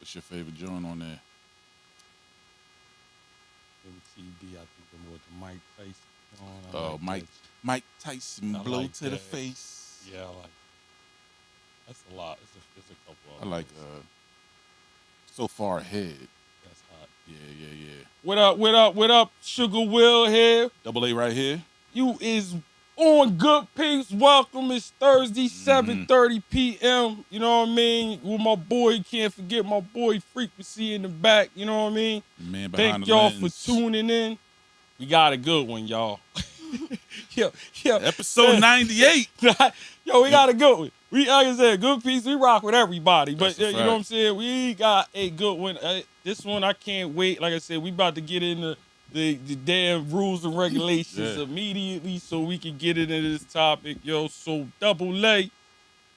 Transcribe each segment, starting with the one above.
What's your favorite joint on there? MTV, I think the more the Mike Tyson joint. I Oh, like Mike that. Mike Tyson I blow like to the that. face. Yeah, I like. That's a lot. It's a couple I of like those. So Far Ahead. That's hot. Yeah. What up, what up, what up? Sugar Will here. Double A right here. You is on Good Peepz. Welcome. It's Thursday, 7:30 p.m. You know what I mean? With my boy, can't forget my boy Frequency in the back. You know what I mean? Man behind Thank the y'all lens. for tuning in. We got a good one, y'all. yo, Episode 98. Yo, we got a good one. We, like I said, Good Peepz. We rock with everybody, but That's a you know what I'm fact. saying. We got a good one. This one I can't wait. Like I said, we about to get into the damn rules and regulations Yeah. immediately, so we can get into this topic, yo. So Double A,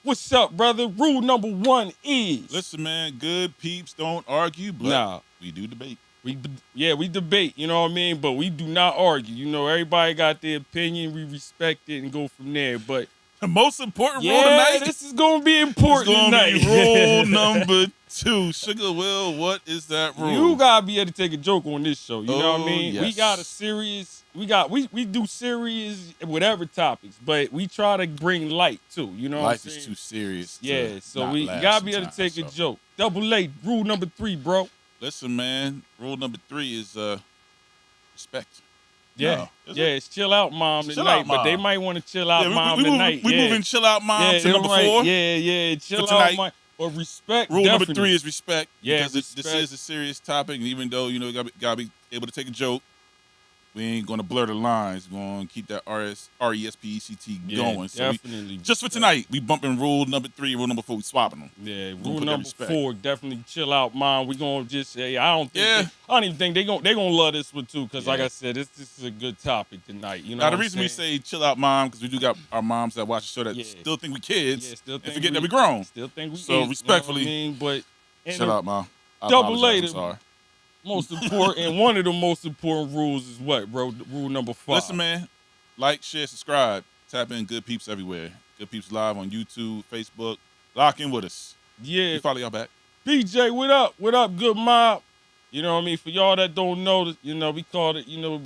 what's up, brother? Rule number 1 is Listen, man, good peeps don't argue, but Nah. we do debate. we debate. You know what I mean, but we do not argue. You know, everybody got their opinion. We respect it and go from there. But The most important rule yeah, tonight this is gonna be is important going to tonight. be rule number 2. Sugar Will, what is that rule? You gotta be able to take a joke on this show. You know what I Oh, mean? We yes. got a serious. We do serious whatever topics, but we try to bring light too. You know what I'm Life saying? is too serious. to Yeah, so not we laugh gotta be able to sometimes, take a so. joke. Double A, rule number 3, bro. Listen, man, rule number 3 is respect. Yeah, No, is yeah, it? it's chill out, mom Chill tonight, out, but they Mom. might want to chill out, Yeah, mom we tonight. we yeah. moving chill out, mom, yeah, to number right. 4. Yeah, chill For out, tonight. mom. But respect. Rule number definitely. 3 is respect. Yeah, because this respect. is a serious topic, and even though you gotta be able to take a joke, we ain't gonna blur the lines. We're gonna keep that RESPECT Yeah, going. So definitely. just for tonight, we bumping rule number 3, rule number 4. We swapping them. Yeah, Gonna rule put that number respect. 4, definitely chill out, mom. We gonna just say I don't even think they gonna love this one too, because like Yeah. I said, this is a good topic tonight. You know Now, what the I'm reason we saying? say chill out, mom, because we do got our moms that watch the show that Yeah. still think we kids Yeah, still and think forget that we grown. Still think we So, eat, respectfully, you know what I mean? But and Chill the out, mom. I double apologize. A, I'm sorry. most important, and one of the most important rules is what, bro? Rule number 5. Listen, man, like, share, subscribe. Tap in Good Peeps everywhere. Good Peeps live on YouTube, Facebook. Lock in with us. Yeah, We follow y'all back. BJ, what up? What up, good mob? You know what I mean? For y'all that don't know, you know, we call it, you know,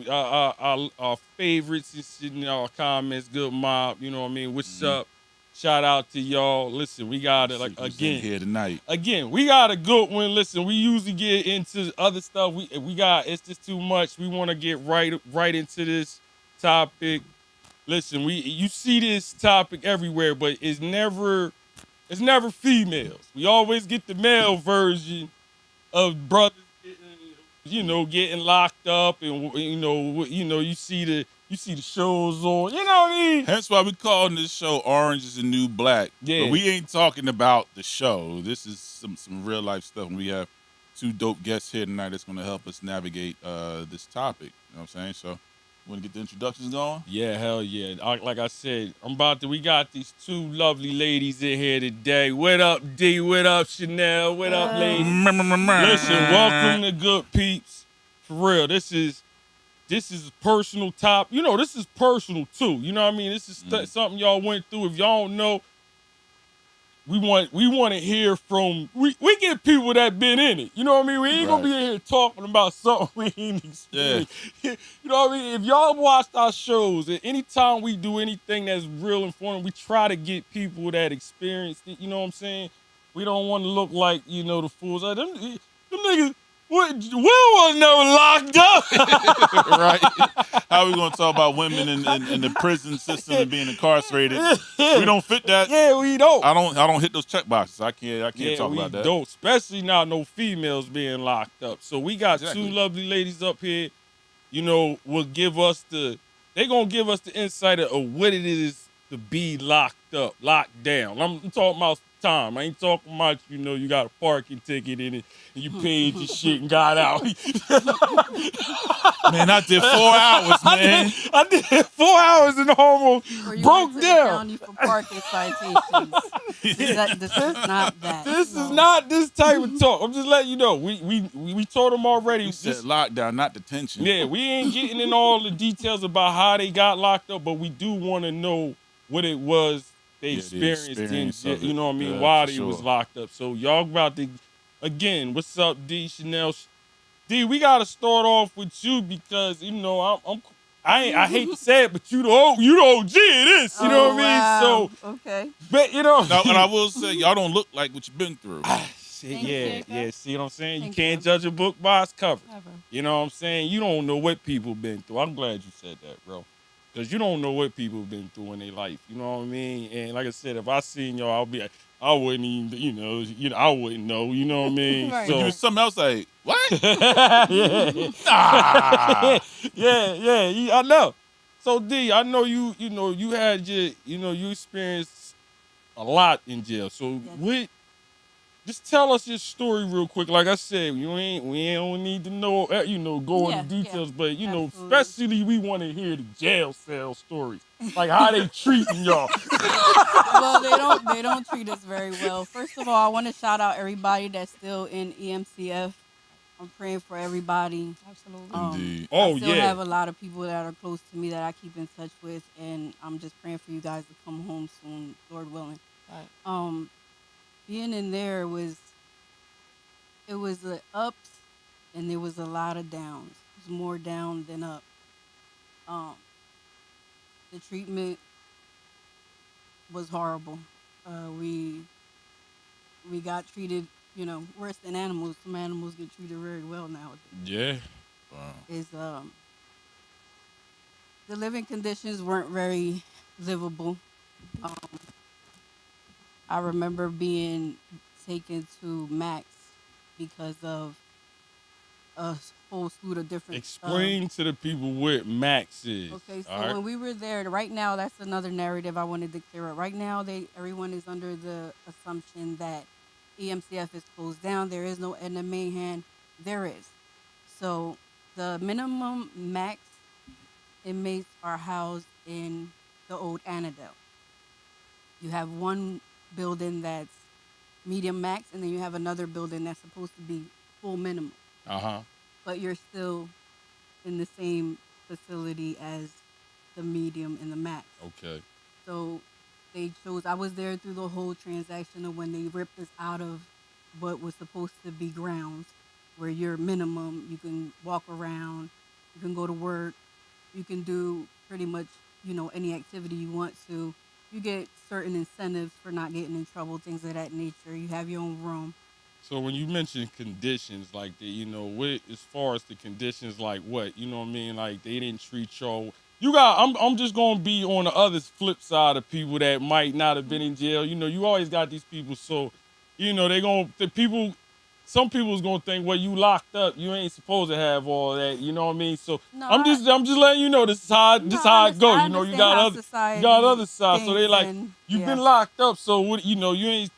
our favorites and shit in our comments, good mob. You know what I mean? What's up? Shout out to y'all. Listen, we got it, like, See who's in again. here tonight. Again, we got a good one. Listen, we usually get into other stuff. It's just too much. We want to get right into this topic. Listen, you see this topic everywhere, but it's never females. We always get the male version of brothers getting locked up, and you see the shows on. You know what I mean? Hence why we calling this show Orange is the New Black. Yeah. But we ain't talking about the show. This is some real life stuff. And we have 2 dope guests here tonight that's going to help us navigate this topic. You know what I'm saying? So, want to get the introductions going? Yeah, hell yeah. Like I said, we got these 2 lovely ladies in here today. What up, D? What up, Chanel? What up, ladies? Listen, welcome to Good Peeps. For real, this is a personal top. You know, this is personal too. You know what I mean? This is something y'all went through. If y'all don't know, we want to hear from. We get people that been in it. You know what I mean? We ain't gonna be in here talking about something we ain't experienced. You know what I mean? If y'all watched our shows, and anytime we do anything that's real important, we try to get people that experienced it. You know what I'm saying? We don't want to look like, the fools. Like, them niggas. Will was never locked up. Right? How we gonna talk about women in the prison system and being incarcerated? We don't fit that. Yeah, we don't. I don't hit those check boxes. I can't talk we about that. don't. Especially now, no females being locked up. So we got Exactly. 2 lovely ladies up here. You know, they gonna give us the insight of what it is to be locked up, locked down. I'm talking about time. I ain't talking about, you got a parking ticket in it and you paid your shit and got out. Man, I did 4 hours, man. I did 4 hours and almost Or you broke went to the down. county for parking citations. This is not that. This No. is not this type of talk. I'm just letting you know. We told them already. You said lockdown, not detention. Yeah, we ain't getting in all the details about how they got locked up, but we do want to know what it was they Yeah, the experienced experience in, of you it. know what I mean, Yeah, while for they was sure. locked up. So y'all about to, again, what's up, D, Chanel? D, we gotta start off with you because you know I hate to say it, but you the OG of this. You know Oh what I mean? wow. So, Okay. but you know, Now, and I will say, y'all don't look like what you've been through. shit, Thank yeah, you. yeah. See what I'm saying? You Thank can't you. judge a book by its cover. Never. You know what I'm saying? You don't know what people been through. I'm glad you said that, bro. Cause you don't know what people been through in their life. You know what I mean? And like I said, if I seen y'all, I'll be like, I wouldn't even, I wouldn't know. You know what I mean? Right, But you So, was something else like, what? yeah, Nah. I know. So D, I know you had you experienced a lot in jail. So Yes. just tell us your story real quick. Like I said, we don't need to know, go Yeah, into yeah. details, but Absolutely. especially we want to hear the jail cell stories, like how they treating y'all. Well, they don't treat us very well. First of all, I want to shout out everybody that's still in EMCF. I'm praying for everybody. Absolutely. Indeed. I Oh still yeah, have a lot of people that are close to me that I keep in touch with, and I'm just praying for you guys to come home soon, Lord willing. Right. Being in there was the ups, and there was a lot of downs. It was more down than up. Um, the treatment was horrible. We got treated, worse than animals. Some animals get treated very well nowadays. yeah. Wow. Is The living conditions weren't very livable. Um, I remember being taken to Max because of a whole slew of different. Explain to the people what Max is. Okay, so All right. when we were there, right now that's another narrative I wanted to clear up. Right now, everyone is under the assumption that EMCF is closed down. There is no in the main hand. There is. So the minimum max inmates are housed in the old Annandale. You have one building that's medium max, and then you have another building that's supposed to be full minimum. Uh-huh. But you're still in the same facility as the medium and the max. Okay. So they chose. I was there through the whole transaction of when they ripped us out of what was supposed to be grounds, where you're minimum. You can walk around, you can go to work, you can do pretty much any activity you want to. You get certain incentives for not getting in trouble, things of that nature. You have your own room. So when you mention conditions like that, what as far as the conditions like what, you know what I mean? Like they didn't treat y'all. I'm just gonna be on the other flip side of people that might not have been in jail. You always got these people, so some people's gonna think, well, you locked up, you ain't supposed to have all that, you know what I mean? So No, I'm just letting you know this is how no, it go. I You understand got how other society sides. So they thinks, like, and you've yeah. been locked up, so what? You ain't.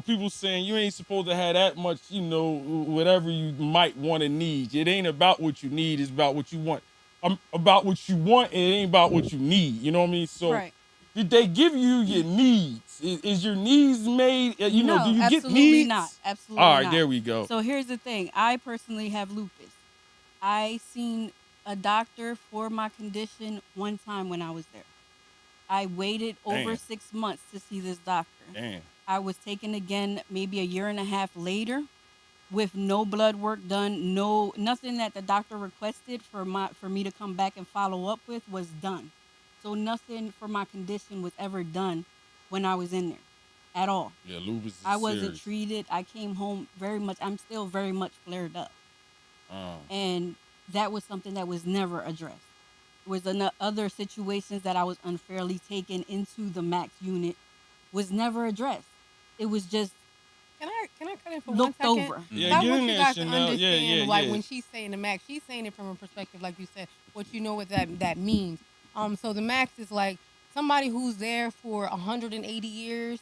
People saying you ain't supposed to have that much. Whatever you might want to need. It ain't about what you need. It's about what you want. About what you want, and it ain't about what you need. You know what I mean? So, Right. did they give you your needs? Is your needs made? No, Do you get absolutely needs? not. Absolutely All right, not. there we go. So here's the thing. I personally have lupus. I seen a doctor for my condition one time when I was there. I waited over Damn. 6 months to see this doctor. Damn. I was taken again maybe a year and a half later with no blood work done, nothing that the doctor requested for me to come back and follow up with was done. So nothing for my condition was ever done when I was in there at all. Yeah, lupus is I wasn't serious. treated. I came home I'm still very much flared up. Oh. And that was something that was never addressed. There was other situations that I was unfairly taken into the max unit was never addressed. It was just Can I cut in for 1 looked second? over. Yeah, I get want in you there, guys to Chanel. understand, Yeah, like yeah. when she's saying the max, she's saying it from a perspective, like you said, what you know what that means. So the max is like somebody who's there for 180 years,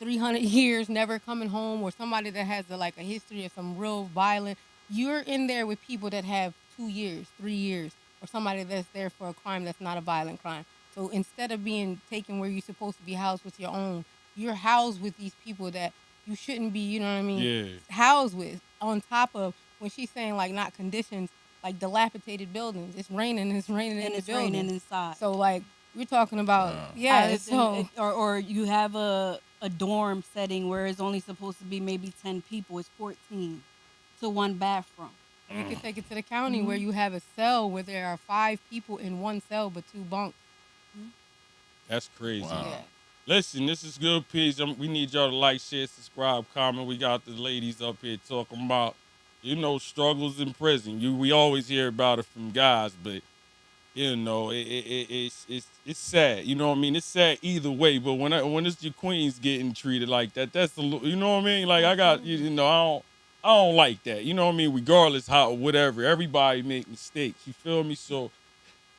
300 years, never coming home, or somebody that has a history of some real violent. You're in there with people that have 2 years, 3 years, or somebody that's there for a crime that's not a violent crime. So instead of being taken where you're supposed to be housed with your own, you're housed with these people that you shouldn't be, you know what I mean, Yeah. housed with. On top of when she's saying like not conditions, like dilapidated buildings. It's raining in And the it's building. raining inside. So like we're talking about Wow. yeah. I- So or you have a dorm setting where it's only supposed to be maybe 10 people. It's 14 to one bathroom. You could take it to the county where you have a cell where there are 5 people in one cell but 2 bunks. That's crazy. Wow. Yeah. Listen, this is Good Peepz. We need y'all to like, share, subscribe, comment. We got the ladies up here talking about, struggles in prison. We always hear about it from guys, but it's sad. You know what I mean? It's sad either way. But when it's your queens getting treated like that, that's a little. You know what I mean? Like I got, I don't like that. You know what I mean? Regardless how whatever, everybody make mistakes. You feel me? So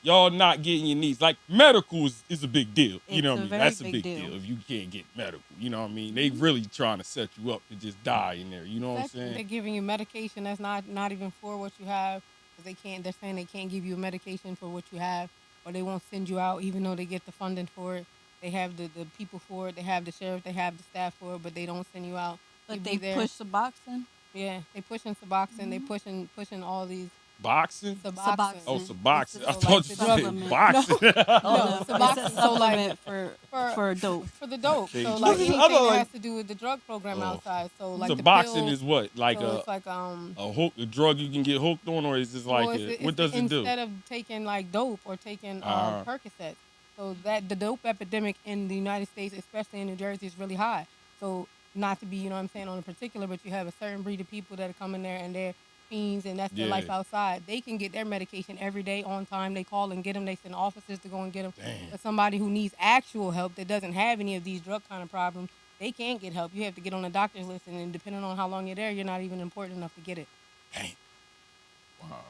y'all not getting your needs. Like medical is a big deal. You know what I mean? That's a big deal if you can't get medical. You know what I mean? They really trying to set you up to just die in there. You know what I'm saying? They're giving you medication that's not even for what you have. Because they're saying they can't give you a medication for what you have, or they won't send you out even though they get the funding for it. They have the people for it. They have the sheriff. They have the staff for it, but they don't send you out. But they push Suboxone. Yeah, they pushing Suboxone. They pushing all these. Boxing? Suboxone. Oh, Suboxone. I So, thought like, you the said drug- boxing. No, It's Suboxone. a So like supplement for dope. for the dope. Okay. So like I anything thought, that like- has to do with the drug program Oh. outside. So like So the boxing pills, is what? Like so a it's like a drug you can get hooked on, or is this like well, what does it do? Instead of taking like dope or taking Percocets, so that the dope epidemic in the United States, especially in New Jersey, is really high. So not to be, you know what I'm saying, on a particular, but you have a certain breed of people that come in there and they're fiends and that's their Yeah. life outside. They can get their medication every day on time. They call and get them. They send officers to go and get them. Damn. But somebody who needs actual help that doesn't have any of these drug kind of problems, they can't get help. You have to get on a doctor's list, and then depending on how long you're there, you're not even important enough to get it. Dang. Wow.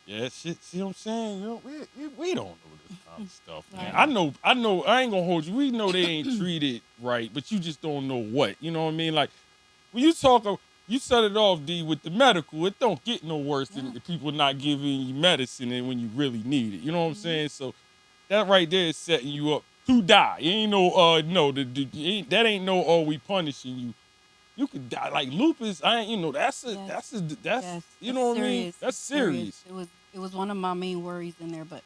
Yeah, shit. See what I'm saying? You know, we don't know this kind of stuff, man. Right. I know. I ain't gonna hold you. We know they ain't treated right, but you just don't know what. You know what I mean? Like when you talk, you set it off, D, with the medical. It don't get no worse than the people not giving you medicine and when you really need it. You know what I'm saying? So that right there is setting you up to die. It ain't that ain't no we punishing you. You could die like lupus. That's Yes, you know what I mean. serious. That's serious. It was one of my main worries in there, but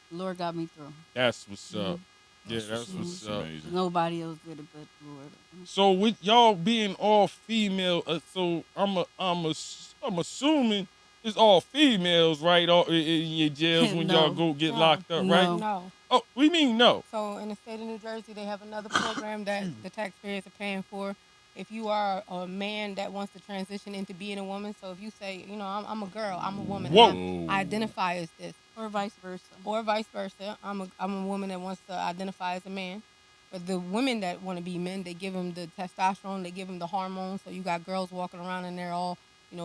Lord got me through. That's what's up. Yeah, that's what's what's up. amazing. Nobody else did it but Lord. So with y'all being all female, so I'm assuming it's all females, right? All in your jails when y'all No. go get No. locked up, No. right? No. Oh, we mean no. So in the state of New Jersey, they have another program that the taxpayers are paying for. If you are a man that wants to transition into being a woman, so if you say, I'm a girl, I'm a woman, Whoa. I identify as this, Or vice versa. or vice versa, I'm a woman that wants to identify as a man. But the women that want to be men, they give them the testosterone, they give them the hormones. So you got girls walking around and they're all,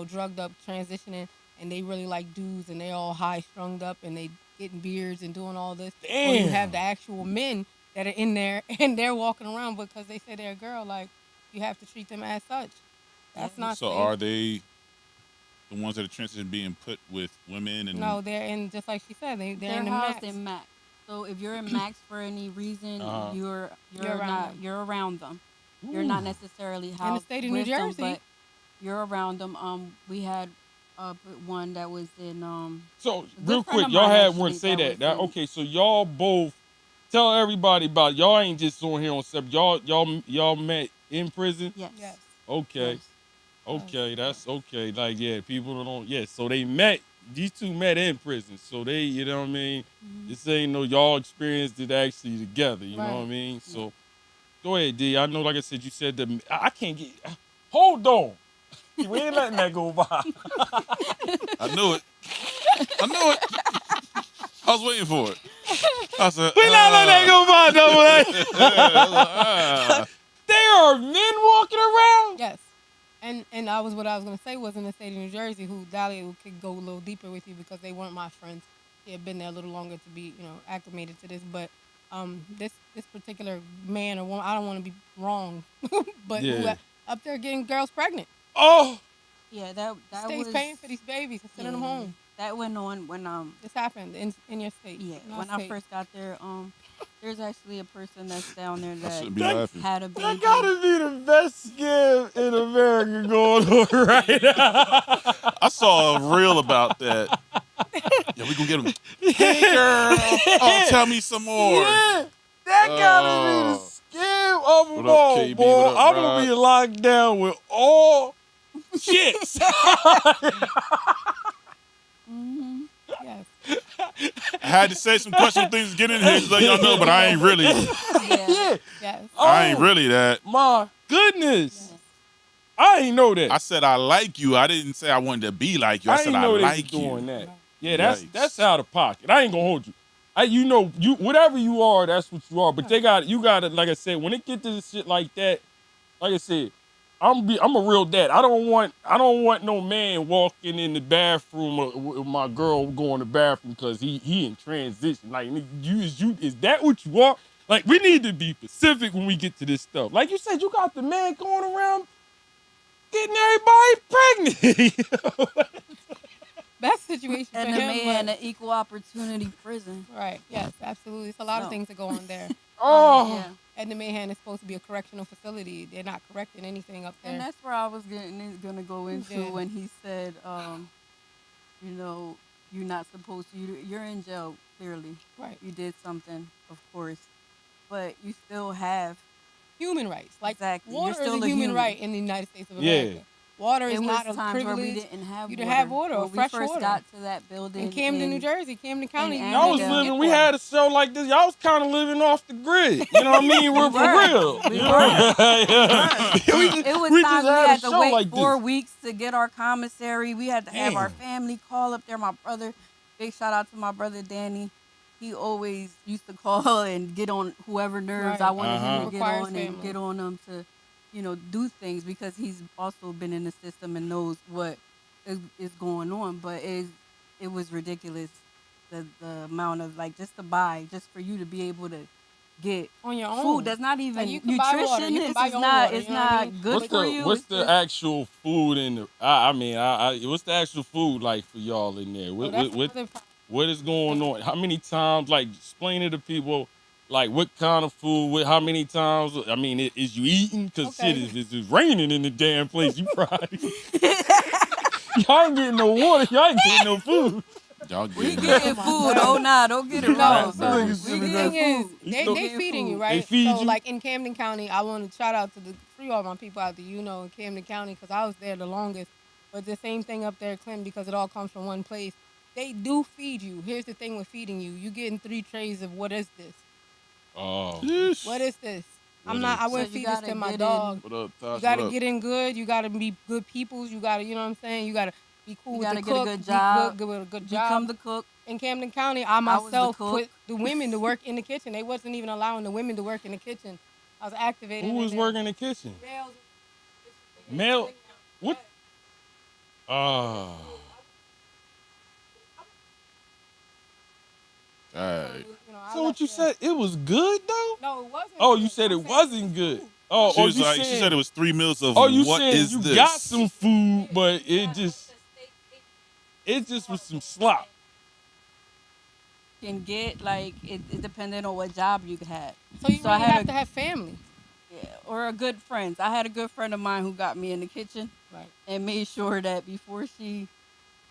drugged up, transitioning, and they really like dudes, and they all high strung up, and they getting beards and doing all this. Or you Damn. have the actual men that are in there and they're walking around because they say they're a girl. Like, you have to treat them as such. That's not So safe. are they the ones that are transitioning being put with women and No, they're in, just like she said, they're They're in the housed max. in max. So if you're in max for any reason, Uh-huh. you're around not them. you're around them. You're not necessarily housed state of New with them, Jersey. but you're around them. We had one that was in So good real friend quick, of y'all mine had actually one say that that. was Now, in- okay, so y'all both tell everybody about it. Y'all ain't just on here on separate. Y'all met in prison. yes. Yes. Okay. Yes. Okay, that's okay. Like, yeah, people don't. Yeah, so they met. These two met in prison. So they, you know what I mean. This ain't no y'all experienced it actually together. You know what I Right. mean. So go ahead, D. I know, like I said, you said that. I can't get. Hold on. We ain't letting that go by. I knew it. I knew it. I was waiting for it. I said, We not letting that go by, double A. go. There are men walking around. Yes. And I was what I was gonna say was in the state of New Jersey, who Dahlia could go a little deeper with you because they weren't my friends. He had been there a little longer to be, acclimated to this. But this particular man or woman, I don't want to be wrong, but who Yeah. up there getting girls pregnant. Oh, Yeah, that State's was paying for these babies and sending them yeah, home. That went on when This happened in your state. yeah, in our when I state. first got there, there's actually a person that's down there I that shouldn't be laughing. had a baby. that gotta be the best scam in America going on right now. I saw a reel about that. Yeah, we gonna get him. Hey, girl. Oh, tell me some more. Yeah, that gotta be Oh. the scam of them What up, all, KB? boy. What up, I'm gonna be Rod? locked down with all shits. Mm-hmm. Yes. I had to say some questionable things to get in here to let y'all know, but I ain't really. Yeah. Yes. I ain't Oh, really that. my goodness. Yes. I ain't know that. I said I like you. I didn't say I wanted to be like you. I I said ain't I know they was like doing you. that. Right. Yeah, Yikes. that's out of pocket. I ain't gonna hold you. You whatever you are, that's what you are. But you got to, like I said, when it get to shit like that, like I said, I'm a real dad. I don't want no man walking in the bathroom with my girl going to the bathroom because he in transition. Like is that what you are? Like we need to be specific when we get to this stuff. Like you said, you got the man going around getting everybody pregnant. Best situation And for the him. man, But, an equal opportunity prison. right. Yes. Absolutely. It's a lot of So. things that go on there. Oh, Yeah. Edna Mahan is supposed to be a correctional facility. They're not correcting anything up there. And that's where I was gonna go into Yeah. when he said, you know, you're not supposed to. You're in jail. Clearly, Right. you did something, of course, but you still have Human rights. Like exactly. You're water is still a a human human. right in the United States of Yeah. America. Water is It was not a times where we privilege. didn't have You water. to have water or When fresh we first water. got to that building In Camden, New Jersey, Camden County, you y'all was Annandale. living. We had a show like this. Y'all was kind of living off the grid. You know what I mean? We're for were. real. We You were. know? We We It was we times just we had a had to show wait like 4 this. weeks to get our commissary. We had to have our Damn. family call up there. My brother, big shout out to my brother Danny. He always used to call and get on whoever nerves I Right. wanted him to get Requires on and family. get on them to, do things because he's also been in the system and knows what is going on. But it was ridiculous the amount of like just to buy just for you to be able to get On your own. food that's not even Like, you can buy water. You can nutritious. buy It's your own not. water, It's you know what I not mean? good What's for the you. what's It's the just, actual food in the? I mean, what's the actual food like for y'all in there? So that's another What is going on? How many times? Like, explain it to people. Like, what kind of food? How many times? I mean, is you eating? Cause Okay. shit, if it's raining in the damn place, you probably y'all ain't getting no water. Y'all ain't getting no food. Y'all we getting getting Oh my food. God. Oh nah, don't get it No, wrong. so Niggas the giving we us thing is, food. they Getting feeding you, food. right? They feed so you? like in Camden County, I want to shout out to the free all my people out there, in Camden County, because I was there the longest. But the same thing up there, Clinton, because it all comes from one place. They do feed you. Here's the thing with feeding you: you getting 3 trays of what is this? Oh, What is this? What I is- wouldn't So you feed this gotta to my get dog. What up, You Tosh? got What to up? get in good. You got to be good peoples. You got to, you know what I'm saying? You got to be cool You with gotta the get a cook. good Be job. good with a good Become job. the cook. In Camden County, I I was the myself cook. put the women to work in the kitchen. They wasn't even allowing the women to work in the kitchen. I was activating. who was in there. working in the kitchen? Males. Male. What? Oh. All right. I So what left you there. said? It was good though? No, it wasn't. Oh, you good. said I'm it saying wasn't good. food. Oh, She oh, was you like, saying? she said it was 3 meals of Oh, you what saying is you this? got some food, but it just was some slop. Can get like it depending on what job you had. So you So I really had have a to have family. yeah, or a good friends. I had a good friend of mine who got me in the kitchen Right. and made sure that before she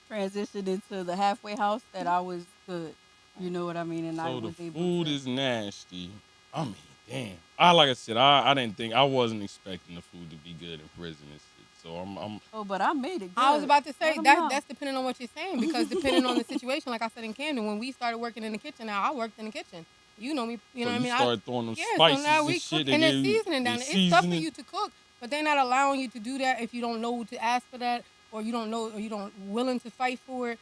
transitioned into the halfway house that I was good. You know what I mean? And I So the was able food to. is nasty. I mean, damn. Like I said, I didn't think I wasn't expecting the food to be good in prison and shit. So I'm Oh, but I made it good. I was about to say Let 'em that know. that's depending on what you're saying because depending on the situation, like I said in Camden, when we started working in the kitchen, now I worked in the kitchen. You know me, you know so what I you mean. started throwing them Yeah, spices so now and we shit. cook They and they're gave you- seasoning they down there. It's tough for seasoning. you to cook, but they're not allowing you to do that if you don't know to ask for that or you don't know or you don't willing to fight for it.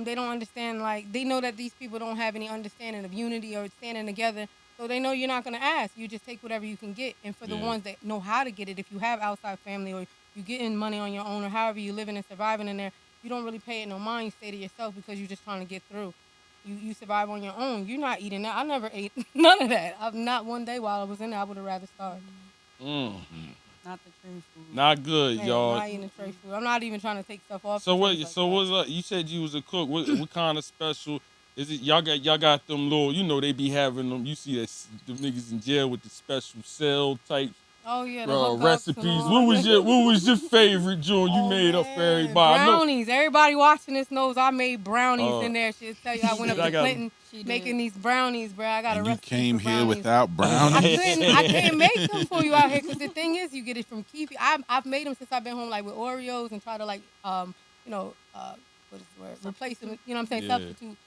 They don't understand like they know that these people don't have any understanding of unity or standing together. So they know you're not gonna ask. You just take whatever you can get. And for the Yeah. ones that know how to get it, if you have outside family or you getting money on your own or however you living and surviving in there, you don't really pay it no mind. You stay to yourself because you're just trying to get through. You survive on your own. You're not eating that. I never ate none of that. I've not one day while I was in there. I would have rather starved. Mm, Not the tray food. not good, Man, y'all. not eating the tray food. I'm not even trying to take stuff off. So the what? trays like So that. what's up? You said you was a cook. What kind of special is it? Y'all got them little. You know they be having them. You see that them niggas in jail with the special cell types. Oh yeah, the hookups and recipes. all. What was your favorite joint you made up for everybody? I know. Brownies. Everybody watching this knows I made brownies in there. She'll tell you I went up I to got 'em. Clinton She making did. these brownies, bro. I got a And you recipe came for here brownies. without I brownies. couldn't make them for you out here because the thing is, you get it from Keefy. I've made them since I've been home, like with Oreos, and try to like you know what is the word? Replace them. You know what I'm saying? Yeah. Substitute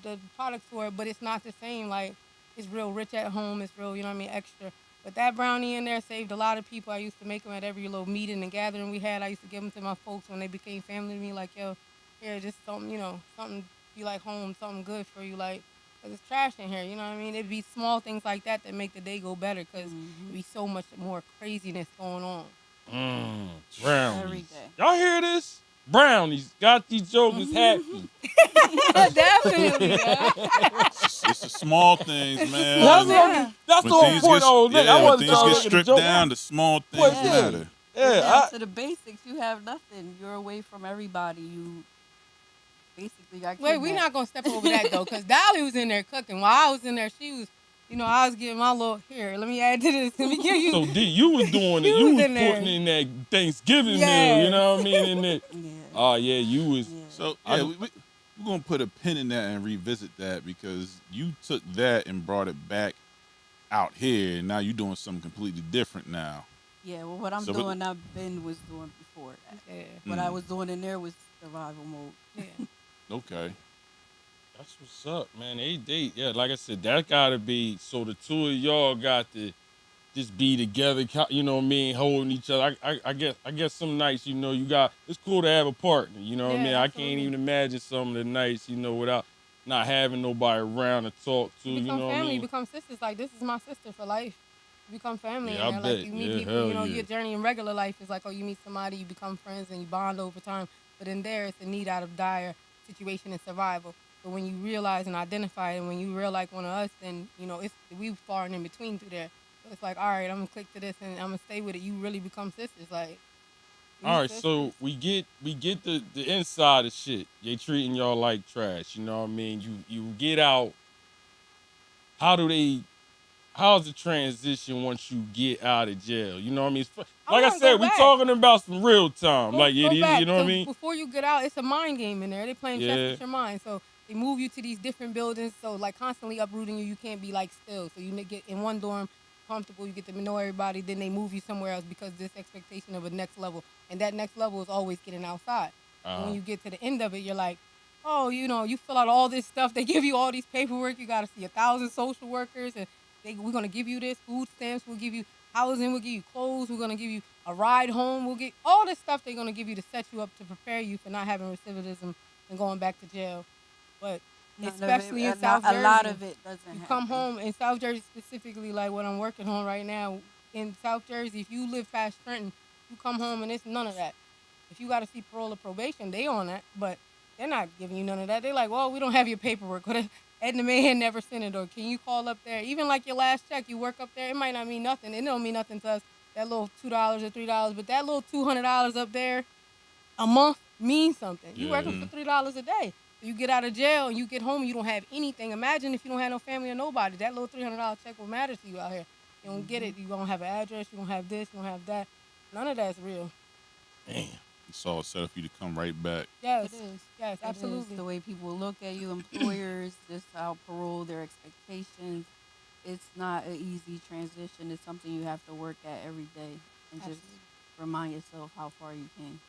the products for it, but it's not the same. Like it's real rich at home. It's real, you know what I mean, extra. But that brownie in there saved a lot of people. I used to make them at every little meeting and gathering we had. I used to give them to my folks when they became family to me. Like, yo, here, just something, you know, something you like home, something good for you. Like, cause it's trash in here. You know what I mean? It'd be small things like that that make the day go better. Cause it'd be so much more craziness going on. Brownies. Every day. Y'all hear this? Brownies got these jokers happy. Definitely. Yeah. It's the small things, man. That's the When whole things point. get, I when wasn't things trying to get look at the stripped joke. down, the small things Yeah. matter. Yeah, Down to the basics, you have nothing. You're away from everybody. You basically got Wait, kidnapped. we're not gonna step over that though, cause Dolly was in there cooking while I was in there. She was, you know, I was getting my little here. Let me add to this. Let me give you. So D, you was doing it. You You was was in there. putting in that Thanksgiving meal. You Yes. know what I mean? In that. Yeah. Oh yeah, you was. Yeah. So I yeah, know- we're gonna put a pin in that and revisit that because you took that and brought it back out here, and now you're doing something completely different now. Yeah, well, what I'm So doing, Ben was doing before that. Yeah. What I was doing in there was survival mode. Yeah. Okay. That's what's up, man. Yeah, like I said, that gotta be so the two of y'all got to just be together, you know what I mean, holding each other. I guess some nights, you know, it's cool to have a partner, you know what I Yeah, mean? I absolutely. can't even imagine some of the nights, you know, without not having nobody around to talk to, You you become know what I family. You mean? become sisters. Like this is my sister for life. You become family. Yeah, I and like bet. you meet Yeah, people. hell You know, yeah. your journey in regular life is like, oh, you meet somebody, you become friends, and you bond over time. But in there, it's a need out of dire situation and survival. But when you realize and identify it, and when you realize one of us, then you know we far and in between through there. So it's like, all right, I'm gonna click to this and I'm gonna stay with it. You really become sisters, like. we All right, sisters. so we get the inside of shit. They treating y'all like trash, you know what I mean? You get out. How's the transition once you get out of jail? You know what I mean? I Like I wanna said, go we back. talking about some real time. Go, Like go you back. know what I So mean? before you get out, it's a mind game in there. They playing chess Yeah. with your mind. So they move you to these different buildings. So like constantly uprooting you. You can't be like still. So you get in one dorm, comfortable. You get to know everybody. Then they move you somewhere else because this expectation of a next level. And that next level is always getting outside. And when you get to the end of it, you're like, oh, you know, you fill out all this stuff. They give you all these paperwork. You got to see 1,000 social workers and we're gonna give you this food stamps. We'll give you housing. We'll give you clothes. We're gonna give you a ride home. We'll get all this stuff they're gonna give you to set you up to prepare you for not having recidivism and going back to jail. But especially in South Jersey, a lot of it doesn't you happen. come home in South Jersey specifically, like what I'm working on right now in South Jersey. If you live past Trenton, you come home and it's none of that. If you got to see parole or probation, they on that, but they're not giving you none of that. They're like, well, we don't have your paperwork. Edna Mahan never sent it, or can you call up there? Even like your last check, you work up there, it might not mean nothing. It don't mean nothing to us, that little $2 or $3, but that little $200 up there a month means something. You working for $3 a day. You get out of jail and you get home and you don't have anything. Imagine if you don't have no family or nobody. That little $300 check will matter to you out here. You don't get it. You don't have an address. You don't have this. You don't have that. None of that's real. Damn. It's all set up for you to come right back. Yes. It is. Yes, It is. absolutely. The way people look at you, employers, just how parole, their expectations. It's not an easy transition. It's something you have to work at every day and just Absolutely. remind yourself how far you came.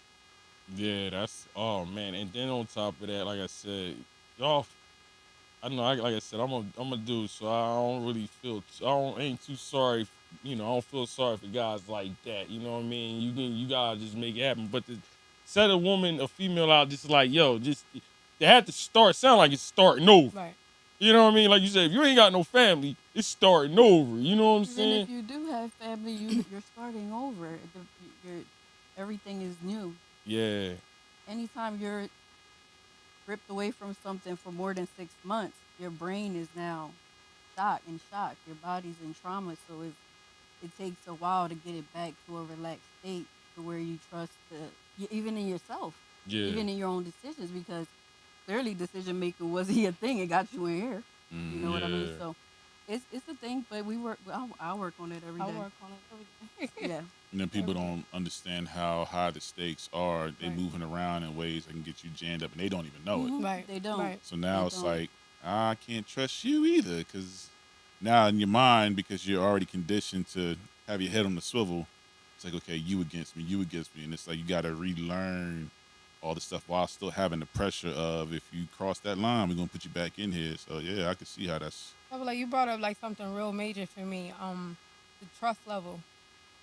Yeah, oh man. And then on top of that, like I said, y'all I know, like I said, I'm a dude, so I don't really ain't too sorry. You know, I don't feel sorry for guys like that. You know what I mean? You gotta just make it happen. But to set a female out, just like they had to sound like it's starting over. Right. You know what I mean? Like you said, if you ain't got no family, it's starting over. You know what I'm Even saying? if you do have family, you're starting over. Everything is new. Yeah. Anytime you're ripped away from something for more than 6 months, your brain is now in shock. Your body's in trauma, so it takes a while to get it back to a relaxed state to where you trust even in yourself, Yeah. even in your own decisions, because clearly decision making wasn't your thing. It got you in here. You know what I mean? Yeah. So it's a thing, but I work on it every day. I work on it every day. Yeah. And then people don't understand how high the stakes are. They Right. moving around in ways that can get you jammed up, and they don't even know it. Mhm. Right. They don't. Right. So now They it's don't. like, I can't trust you either, because now in your mind, because you're already conditioned to have your head on the swivel, it's like, okay, you against me, and it's like you got to relearn all the stuff while still having the pressure of, if you cross that line, we're gonna put you back in here. So yeah, I can see how that's. I feel like you brought up like something real major for me. The trust level.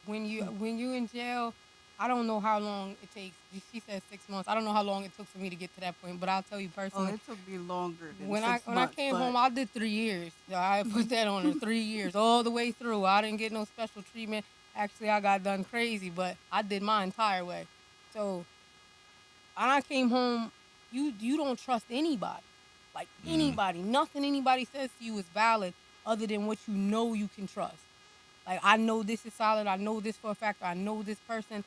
When you in jail, I don't know how long it takes. She said 6 months. I don't know how long it took for me to get to that point, but I'll tell you Oh, personally. it took me longer than When 6 I months. came but home, I did 3 years. I put that on her 3 years all the way through. I didn't get no special treatment. Actually, I got done crazy, but I did my entire way. So when I came home, you don't trust anybody, like anybody. Nothing anybody says to you is valid other than what you know you can trust. Like I know this is solid. I know this for a fact. I know this person.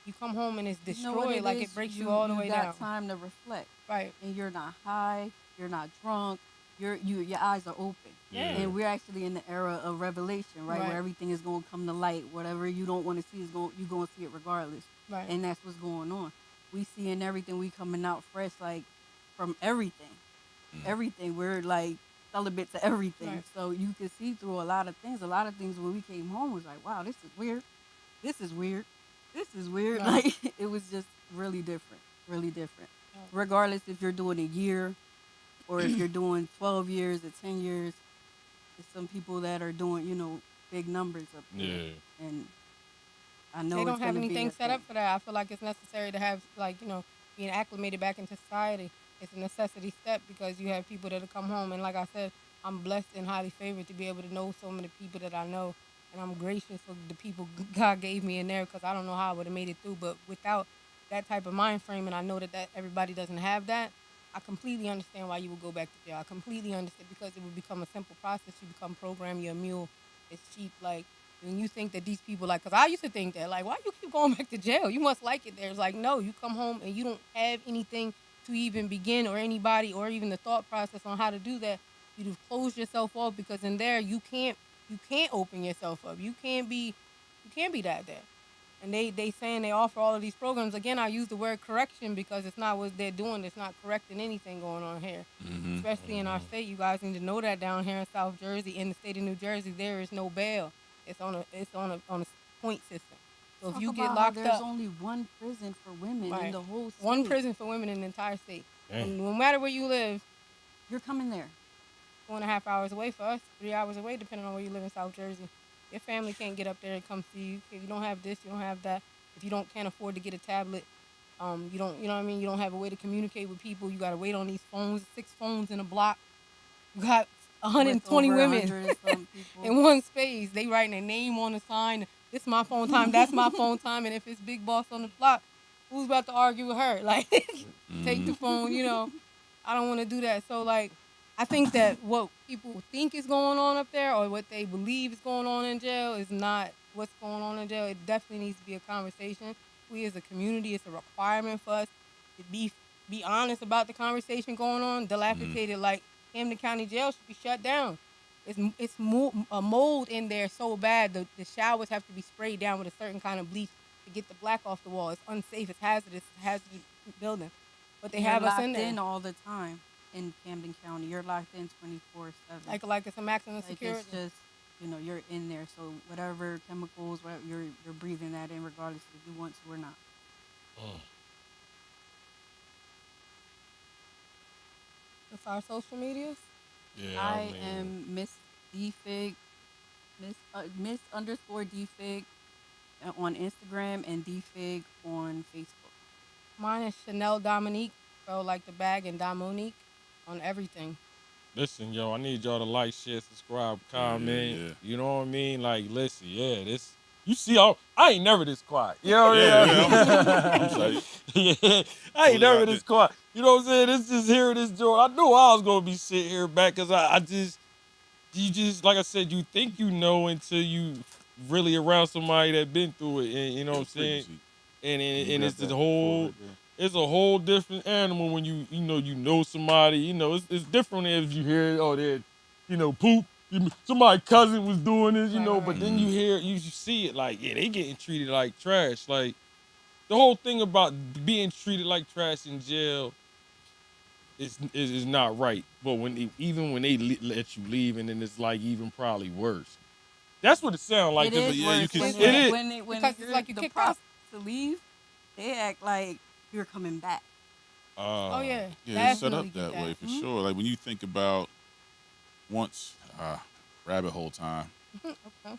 You come home and it's you know what destroyed. it Like is? it breaks you You all the you way got down. time to reflect, Right. and you're not high. You're not drunk. Your eyes are open. Yeah. And we're actually in the era of revelation, right? Right. Where everything is going to come to light. Whatever you don't want to see is going, you're going to see it regardless. Right. And that's what's going on. We seeing everything. We coming out fresh, like from everything. Everything. We're like celibate to everything. Right. So you can see through a lot of things. A lot of things when we came home was like, wow, this is weird. This is weird. This is weird. Right. Like it was just really different. Really different. Right. Regardless if you're doing a year or if you're doing 12 years or 10 years, there's some people that are doing, big numbers up there. Yeah. And I know They it's don't have gonna be anything a set up thing. for that. I feel like it's necessary to have being acclimated back into society. It's a necessity step because you have people that'll come home and like I said, I'm blessed and highly favored to be able to know so many people that I know, and I'm gracious for the people God gave me in there because I don't know how I would have made it through. But without that type of mind frame, and I know that everybody doesn't have that, I completely understand why you would go back to jail. I completely understand because it would become a simple process. You become programmed. You're a mule. It's cheap. Like when you think that these people because I used to think that why you keep going back to jail? You must like it there. It's like no, you come home and you don't have anything to even begin or anybody or even the thought process on how to do that. You've closed yourself off because in there you can't open yourself up. You can't be that there. And they saying they offer all of these programs. Again, I use the word correction because it's not what they're doing. It's not correcting anything going on here. Especially in our state. You guys need to know that down here in South Jersey, in the state of New Jersey, there is no bail. It's on a point system. So if Talk you about get how locked there's up, only one prison for women in right, the whole state. one prison for women in the entire state. Dang. And no matter where you live, You're coming there. 2.5 hours away for us, 3 hours away, depending on where you live in South Jersey. Your family can't get up there and come see you. If you don't have this, you don't have that. If you can't afford to get a tablet, you don't, you know what I mean? You don't have a way to communicate with people. You got to wait on these phones, 6 phones in a block. You got 120 With over women 100 and some people. in one space. They writing their name on the sign. This my phone time. That's my phone time. And if it's Big Boss on the block, who's about to argue with her? Like, take the phone. I don't want to do that. So like, I think that what people think is going on up there or what they believe is going on in jail is not what's going on in jail. It definitely needs to be a conversation. We as a community, it's a requirement for us to be honest about the conversation going on. Dilapidated like Camden County Jail should be shut down. A mold in there so bad. The showers have to be sprayed down with a certain kind of bleach to get the black off the wall. It's unsafe. It's hazardous. It's a hazardous building. But they You're have us locked in there. all the time in Camden County. You're locked in 24/7. Like it's a maximum Like, security. it's just, you're in there. So whatever chemicals, whatever you're breathing that in, regardless if you want to or not. What's our social medias? Yeah. I am Miss Defig, Miss underscore Defig on Instagram and Defig on Facebook. Mine is Chanel Dominique, spelled like the bag, and Dominique on everything. Listen, yo, I need y'all to like, share, subscribe, comment. yeah. You know what I mean? Like, listen, yeah, this. You see, I ain't never this quiet. You know what I'm sorry. Yeah, I ain't never this quiet. You know what I'm saying? This just hearing this joint. I knew I was gonna be sitting here back because you just like I said, you think you know until you really around somebody that been through it, and you know what I'm saying. And it's the whole. It's a whole different animal when you know somebody. It's different if you hear they're poop. somebody's cousin was doing this, you Right, know. right, But right. then you hear, you see it like, yeah, they getting treated like trash. Like the whole thing about being treated like trash in jail is not right. But even when they let you leave, and then it's like even probably worse. That's what it sounds like. It Cause But is yeah, you worse can. It's when it worse. is. when Because it's you're like you the kicked prop us. to leave. They act like you're coming back. Oh yeah, Yeah, it's set up definitely get that way that. for sure. Like when you think about once rabbit hole time. Okay.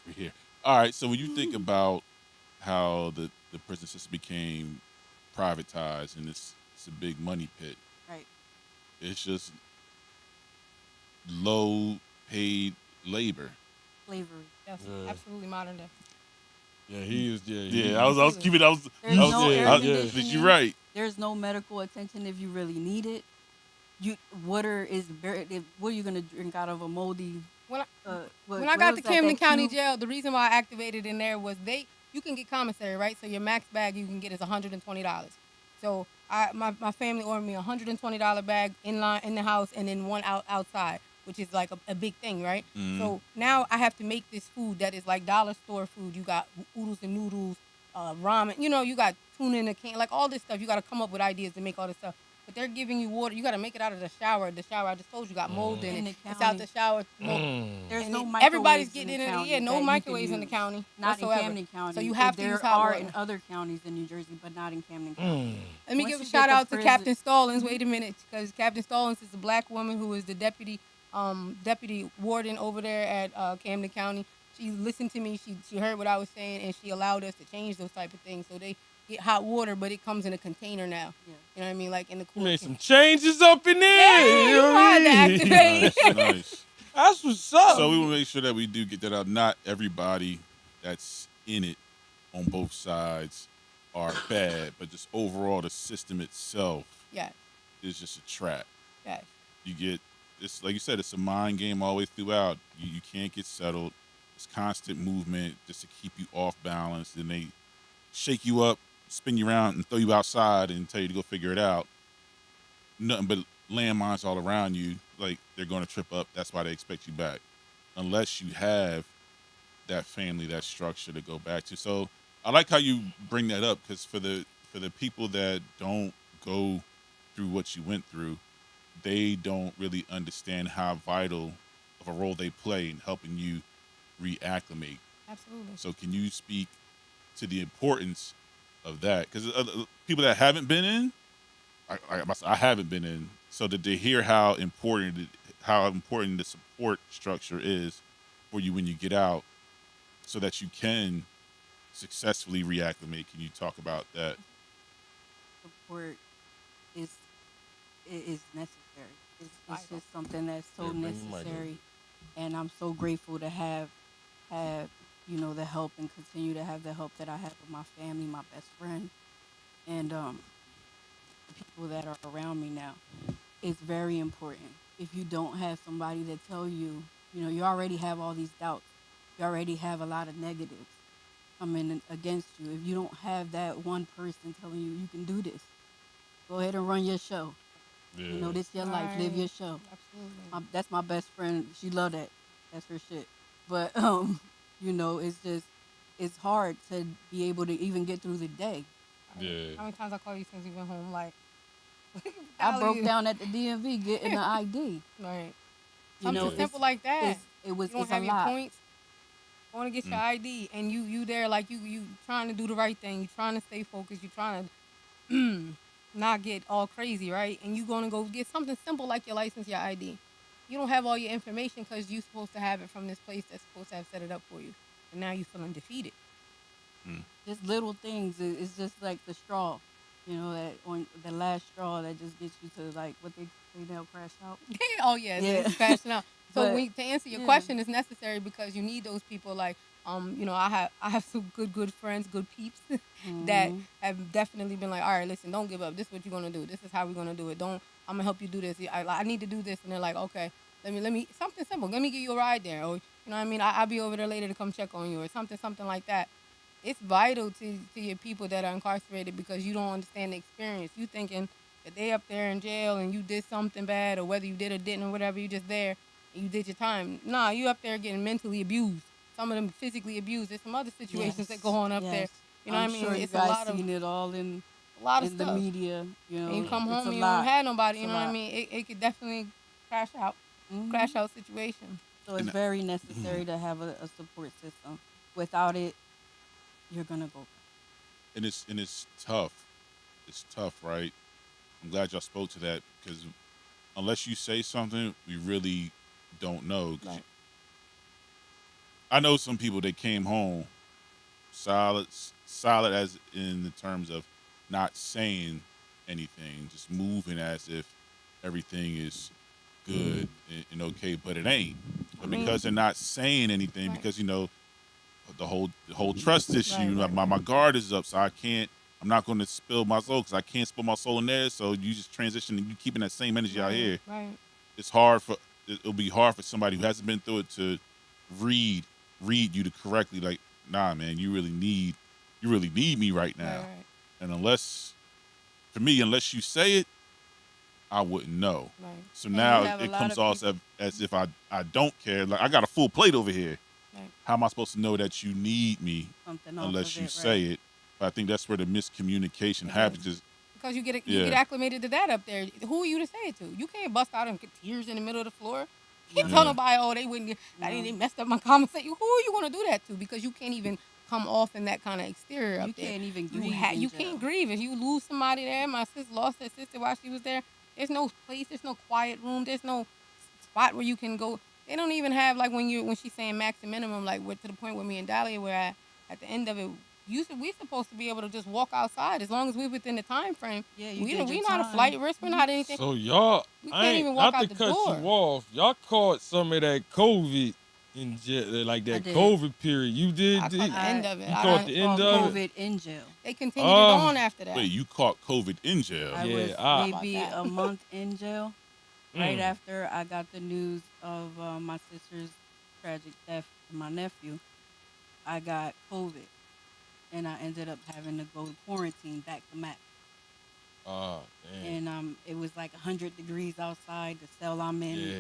We're here. All right. So when you think about how the prison system became privatized and it's a big money pit, Right. it's just low paid labor. Slavery. Yes, Yeah. absolutely modern day. Yeah, he is. Yeah, Yeah, I was Completely. keeping. There's no air yeah. but conditioning. you're right. There's no medical attention if you really need it. You water is very. What are you gonna drink out of a moldy? When I, What, when I what got was to that? Camden That County cube? Jail, the reason why I activated in there was you can get commissary, right? So your max bag you can get is $120. So my family ordered me $120 bag in line in the house and then one outside, which is like a big thing, right? Mm. So now I have to make this food that is like dollar store food. You got oodles and noodles, ramen. You know, you got tuna in a can, like all this stuff. You got to come up with ideas to make all this stuff. But they're giving you water. You got to make it out of the shower. The shower, I just told you, got mold in In it. the It's out county. the shower. Mold. There's And no then microwaves everybody's in getting the in it. county Yeah, no that you can microwaves in the use. county Not whatsoever. in Camden County. So you have to There use hot are water. in other counties in New Jersey, but not in Camden County. Let me Once give a you shout get the out to prison- Captain Stallings. Wait a minute, because Captain Stallings is a black woman who is the deputy warden over there at Camden County. She listened to me. She heard what I was saying, and she allowed us to change those type of things. So they get hot water, but it comes in a container now. Yeah. You know what I mean? Like in the You cool. made some changes up in there. Yeah, you know know how what to I mean? activate. Nice, nice. That's what's up. So we will make sure that we do get that out. Not everybody that's in it on both sides are bad, but just overall the system itself Yes, is just a trap. yes. You get it's like you said, it's a mind game all the way throughout. You can't get settled. It's constant movement just to keep you off balance. Then they shake you up, spin you around, and throw you outside and tell you to go figure it out. Nothing but landmines all around you. Like they're going to trip up. That's why they expect you back, unless you have that family, that structure to go back to. So I like how you bring that up because for the people that don't go through what you went through, they don't really understand how vital of a role they play in helping you reacclimate. Absolutely. So can you speak to the importance of that? Because people that haven't been in, I haven't been in, so that they hear how important the support structure is for you when you get out, so that you can successfully reacclimate. Can you talk about that? Support is necessary. It's Vital. just something that's so Yeah, bring the mic over. necessary, and I'm so grateful to have the help and continue to have the help that I have with my family, my best friend, and the people that are around me now. It's very important. If you don't have somebody to tell you, you already have all these doubts. You already have a lot of negatives coming against you. If you don't have that one person telling you can do this, go ahead and run your show. Yeah. This your life. Live your show. Absolutely. That's my best friend. She love that. That's her shit. But it's hard to be able to even get through the day. Yeah. How many times I call you since you've been home? Like, I broke down at the DMV getting the ID. Right. You Something know, simple it's- like that. It was You don't it's a have your lot. points. Want to get your ID, and you there like you trying to do the right thing. You trying to stay focused. You trying to not get all crazy, right? And you gonna go get something simple like your license, your ID. You don't have all your information because you supposed to have it from this place that's supposed to have set it up for you, and now you feeling defeated. Just little things. It's just like the straw. That on the last straw that just gets you to like what they now crash out. Oh yeah, Yeah. it's crashing out. So But, to answer your yeah. question, it's necessary because you need those people. Like, I have some good friends, good peeps that have definitely been like, all right, listen, don't give up. This is what you're gonna do. This is how we're gonna do it. I'm gonna help you do this. I need to do this, and they're like, okay, let me something simple. Let me give you a ride there, or you know what I mean. I'll be over there later to come check on you, or something like that. It's vital to your people that are incarcerated because you don't understand the experience. You thinking that they up there in jail and you did something bad, or whether you did or didn't or whatever, you just there. You did your time. Nah, you up there getting mentally abused. Some of them physically abused. There's some other situations that go on up there. Yes. You know I'm what I mean? sure you It's guys seen it all a lot of in the stuff. media. You And you know, come it's home a and you don't lot. have nobody. It's You a know what I lot. mean? It could definitely crash out. Hmm. Crash out situation. So it's And very necessary to have a support system. Without it, you're gonna go. it's tough. It's tough, right? I'm glad y'all spoke to that because unless you say something, we really don't know. 'Cause Right. I know some people that came home solid, solid as in the terms of not saying anything, just moving as if everything is good and okay, but it ain't. I But mean, because they're not saying anything, right. because the whole trust issue, my Right. guard is up, so I can't. I'm not going to spill my soul because I can't spill my soul in there. So you just transition and you keeping that same energy out here. Right. It's hard for it'll be hard for somebody who hasn't been through it to read read you to correctly like, nah, man, you really need me right now. Right. And for me, unless you say it, I wouldn't know. Right. So And now you have a it lot comes of off people. as if I don't care. Like I got a full plate over here. Right. How am I supposed to know that you need me Something off unless of you it, say right? it? But I think that's where the miscommunication It happens. is. Just Because you get yeah, acclimated to that up there. Who are you to say it to? You can't bust out and get tears in the middle of the floor. You can't No. tell yeah. nobody, oh, they wouldn't get, No. they messed up my conversation. Who are you going to do that to? Because you can't even come off in that kind of exterior up You there. can't even grieve in You jail. can't grieve. If you lose somebody there, my sister lost her sister while she was there. There's no place. There's no quiet room. There's no spot where you can go. They don't even have like when she's saying max and minimum. Like we're to the point where me and Dahlia were at the end of it. We supposed to be able to just walk outside as long as we're within the time frame. Yeah, you We did don't. your We not a time. flight risk. We're not anything. So y'all, We I can't ain't even walk not out to the cut door. you off. Y'all caught some of that COVID in jail, like I that did. COVID period. You I did. caught the end of it. You I caught don't- the end Called of it. COVID in jail. They continued it on Oh. after that. Wait, you caught COVID in jail? I Yeah, was I- maybe How about that? a month in jail. Right Mm. after I got the news of my sister's tragic death to my nephew, I got COVID, and I ended up having to go to quarantine back to Mac. Ah, damn. And it was like 100 degrees outside. The cell I'm in, Yeah.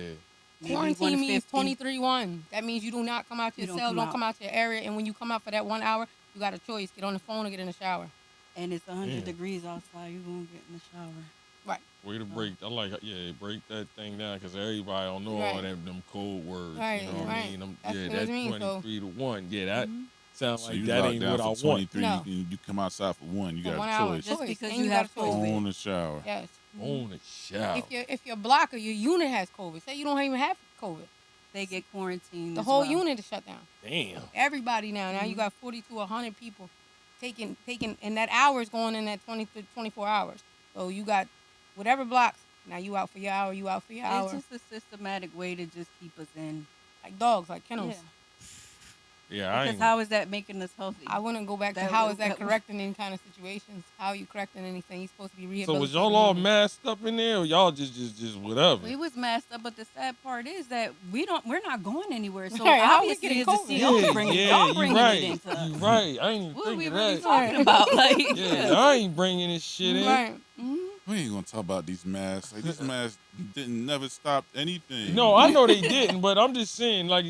maybe Quarantine means 150. 23-1. That means you do not come out You your don't cell, come don't out. come out your area, and when you come out for that 1 hour, you got a choice: get on the phone or get in the shower. And it's 100 Damn. degrees outside. You're gonna get in the shower. Right. Way to break. I like, yeah, break that thing down because everybody don't know all Right. them code words. Right, You know what I right. mean? That's Yeah, what that's it means, so- 23-1. Yeah, that Mhm. sounds So like you that locked ain't down what I for want. 23. No. You come outside for one. You For got 1 a hour. choice. Just Choice. because And you you have got a choice. COVID. On the shower. Yes. On the shower. If your block or your unit has COVID, say you don't even have COVID, They get quarantined. the as whole well. unit is shut down. Damn. Everybody now. Now you got 40 to 100 people taking, and that hour is going in at 20 to 24 hours. So you got whatever blocks. Now you out for your hour. You out for your hour. It's just a systematic way to just keep us in. Like dogs, like kennels. Yeah. Yeah, I Because ain't. how is that making us healthy? I wouldn't go back to That how would- is that that would- correcting any kind of situations? How are you correcting anything? You're supposed to be So rehabilitating. was y'all all you. masked up in there, or y'all just whatever? We was masked up, but the sad part is that we're not going anywhere. So Right, how we obviously, getting it's the COVID? CO yeah, bringing, yeah, y'all you bringing right. it into us. You right. I ain't even What are we think of really that. talking Right. about? Like, Yeah, I ain't bringing this shit in. Right. Mhm. We ain't gonna talk about these masks. Like these masks didn't never stop anything. No, I know they didn't, but I'm just saying, like,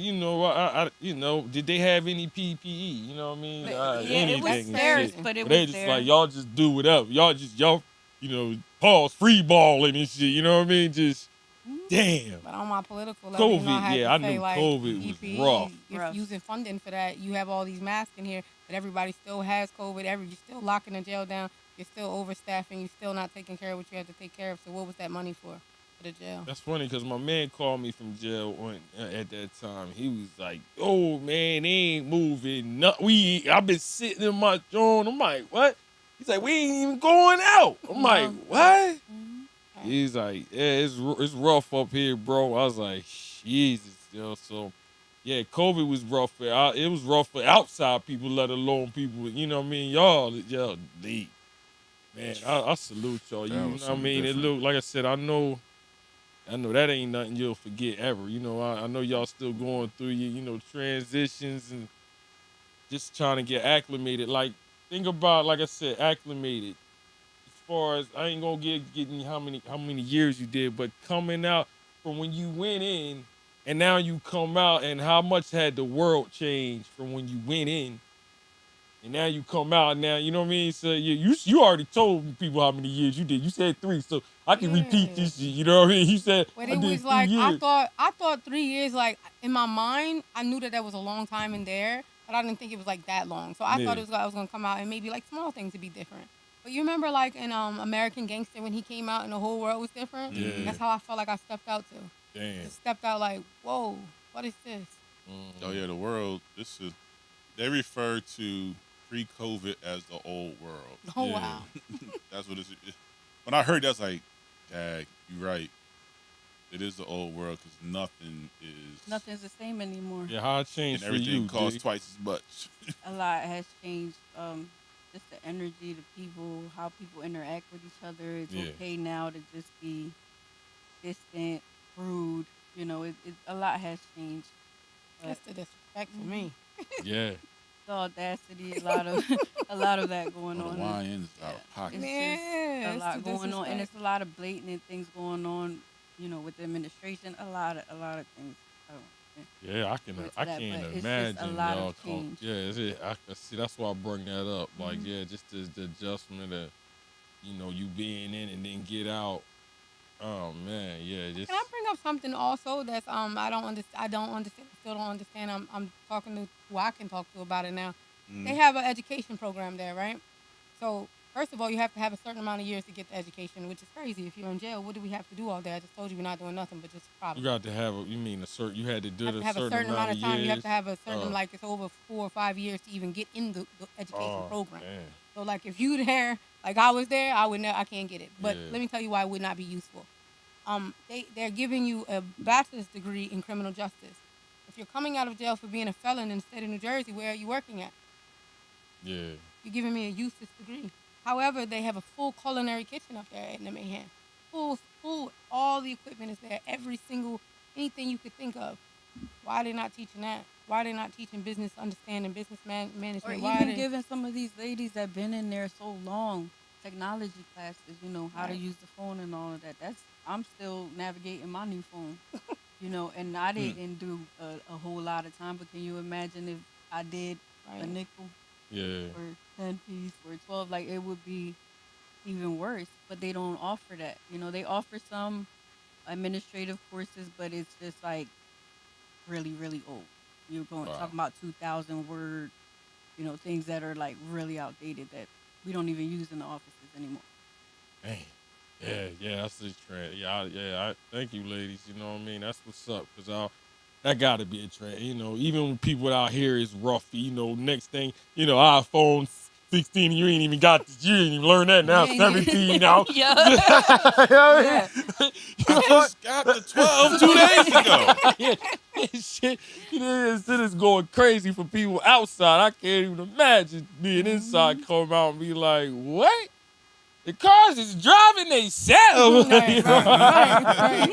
did they have any PPE? You know what I mean? But, Anything yeah, it was and theirs, shit. but it they was just there. like y'all just do whatever. Y'all pause free balling and shit. You know what I mean? Just damn. But on my political level, you know, I COVID, had yeah, to I say, knew like, COVID was EPE, rough. If Rough. using funding for that, you have all these masks in here, but everybody still has COVID. You're still locking the jail down. You're still overstaffing. You're still not taking care of what you have to take care of. So what was that money for the jail? That's funny because my man called me from jail at that time. He was like, "Oh man, they ain't moving. No, I've been sitting in my joint." I'm like, "What?" He's like, "We ain't even going out." I'm like, No. "What?" Mhm. He's like, "Yeah, it's rough up here, bro." I was like, "Jesus, yo." So, yeah, COVID was rough it was rough for outside people, let alone people. You know what I mean? Y'all deep. Man, I salute y'all. That You know was what I something mean? It different. look like I said. I know that ain't nothing you'll forget ever. You know, I know y'all still going through your transitions and just trying to get acclimated. Like, think about, like I said, acclimated. As far as I ain't gonna getting how many years you did, but coming out from when you went in and now you come out, and how much had the world changed from when you went in, and now you come out now, you know what I mean? So you already told people how many years you did. You said 3, so I can repeat Yeah. this shit. You know what I mean? You said But I it did was 3 like years. I thought 3 years. Like in my mind, I knew that was a long time in there, but I didn't think it was like that long. So I thought Yeah. it was I was gonna come out and maybe like small things would be different. But you remember like in American Gangster when he came out and the whole world was different. Yeah. That's how I felt like I stepped out to. Damn. Just stepped out like, whoa, what is this? Oh yeah, the world. They refer to pre-COVID as the old world. Oh Yeah. wow. That's what it's. When I heard that, I was like, "Dag, you're right. It is the old world because Nothing's the same anymore. Yeah, how it changed and for everything you, costs D? twice as much." A lot has changed. Just the energy, the people, how people interact with each other. It's Yeah. okay now to just be distant, rude. You know, a lot has changed. But That's the disrespect for me. Yeah. the audacity, a lot of that going Oh, on. the wine is out of It's pocket. just Yeah, a it's lot the going on, and disrespect. it's a lot of blatant things going on. You know, with the administration, a lot of things. I don't know. Yeah, I Go into I that, can't but it's just imagine a lot of y'all. change. Yeah, I see. That's why I bring that up. Like, Mhm. yeah, just the adjustment of, you being in and then get out. Oh man, yeah, just Can I bring up something also that's I don't understand. I don't understand. Still don't understand. I'm talking to who I can talk to about it now. They have an education program there, right? So first of all, you have to have a certain amount of years to get the education, which is crazy. If you're in jail, what do we have to do all day? I just told you we're not doing nothing but just you problems. got to have. You mean you had to do You have it to have a certain amount of time. years. You have to have a certain Oh. like it's over 4 or 5 years to even get in the education Oh, program. damn. So like if you there, like I was there, I can't get it. But Yeah. let me tell you why it would not be useful. They're giving you a bachelor's degree in criminal justice. If you're coming out of jail for being a felon in the state of New Jersey, where are you working at? Yeah. You're giving me a useless degree. However, they have a full culinary kitchen up there in the Mayhem. Full, all the equipment is there. Every single, anything you could think of. Why are they not teaching that? Why are they not teaching business understanding, business management? Or Why are even they, giving some of these ladies that been in there so long technology classes, you know, how to Right. use the phone and all of that. I'm still navigating my new phone, you know, and I didn't do a whole lot of time. But can you imagine if I did a Right. nickel Yeah. or 10 piece or 12? Like it would be even worse. But they don't offer that. You know, they offer some administrative courses, but it's just like really, really old. You're going Wow. talking about 2,000 word, you know, things that are like really outdated that we don't even use in the offices anymore. Man. Yeah, that's the trend. I thank you, ladies. You know what I mean? That's what's up. Cause that gotta be a trend. You know, even when people out here is rough. You know, next thing, iPhone 16. You ain't even got this. You ain't even learned that now. You ain't even- 17 now. Yeah. You know what I Yeah. mean? I just got the 12 2 days ago. Shit, shit is going crazy for people outside. I can't even imagine being inside, come out and be like, what? The cars is driving themselves. Right, right.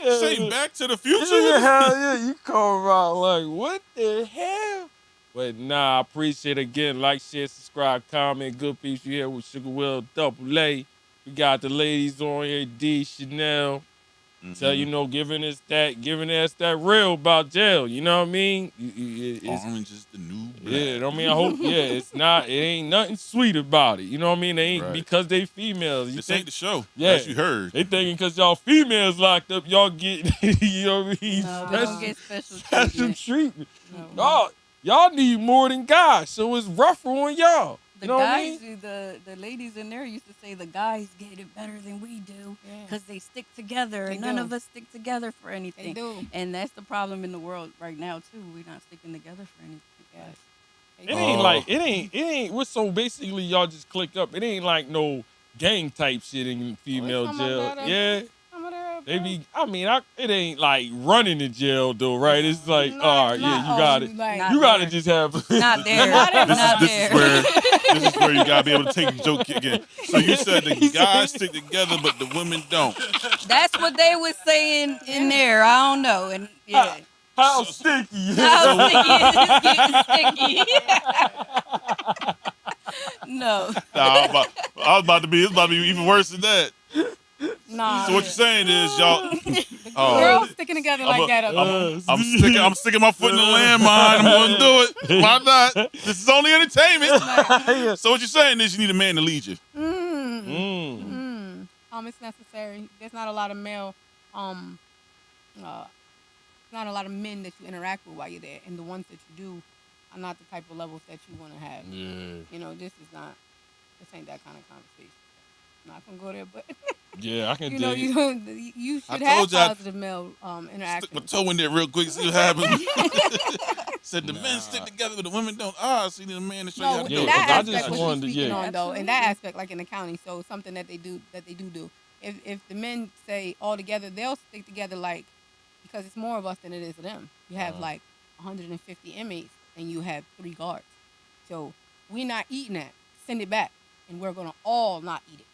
Say Back to the Future. Yeah, you come around like, what the hell? But nah, I appreciate it again. Like, share, subscribe, comment. Good Peepz, you here with Sugar Will Double A. We got the ladies on here, D, Chanel. So, giving us that real about jail. You know what I mean? It's, Orange is the new black. yeah, I mean, I hope, it ain't nothing sweet about it. You know what I mean? They ain't Right. because they females. You This think ain't the show. Yeah. As you heard. they thinking because y'all females locked up, y'all get, you know what I mean? No, we don't get special special treatment. treatment. No. Y'all need more than guys, so it's rougher on y'all. The You know what I guys, mean? the ladies in there used to say the guys get it better than we do Yeah. because they stick together, They and none do. of us stick together for They anything. do. And that's the problem in the world right now too. We're not sticking together for anything. Yes. It ain't like it ain't. What's so basically y'all just click up. It ain't like no gang type shit in female some of jail. that, Yeah, Some of their, they be. I mean, it ain't like running to jail though, right? It's like, Not- all right, not yeah, you got all, it. like- Not You gotta there. just have. Not there. Not Not This there. is where you gotta be able to take the joke again. So you said the guys stick together, but the women don't. That's what they was saying in there. I don't know. And yeah. How sticky? How sticky is getting sticky. No. Nah, it's about to be even worse than that. No, Nah. So what you're saying is, y'all. Girls sticking together like that. I'm sticking my foot in the landmine. I'm gonna do it. Why not? This is only entertainment. So what you're saying is, you need a man to lead you. It's necessary. There's not a lot of male, not a lot of men that you interact with while you're there, and the ones that you do are not the type of levels that you want to have. Yeah. You know, this ain't that kind of conversation. I'm not gonna go there, but Yeah, I can you know, dig it. you should I have told you positive male Stick interaction. my toe in there real quick, see what happens. Said the men stick together, but the women don't. So you need a man to show you how to No, do Yeah, it. that 'cause I aspect just what wanted to- you're speaking yeah. on though, in that aspect, like in accounting, so something that they do. If the men say all together, they'll stick together like because it's more of us than it is of them. You have like 150 inmates and you have 3 guards, so we're not eating that. Send it back, and we're gonna all not eat it.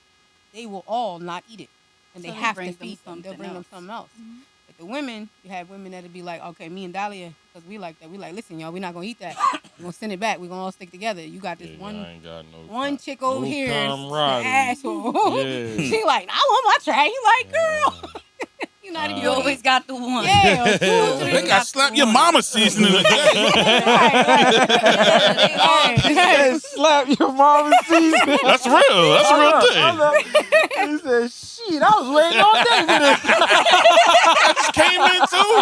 They will all not eat it, and So they they have bring to them feed them. They'll something bring them else. something else. But the women, you have women that'll be like, okay, me and Dahlia, because we like that. We like, listen, y'all, we're not gonna eat that. We're gonna send it back. We're gonna all stick together. You got this Yeah, I ain't got no one chick over no here, is an camaraderie. asshole. Yeah. She like, I want my trash. You like, girl, you not even. You always got the one. Yeah, or 2 or 3. They got slap your mama seasoning today. Hey, slap your mama's season. That's real. That's a real thing. He said, shit, I was waiting all day for this. Just came in too.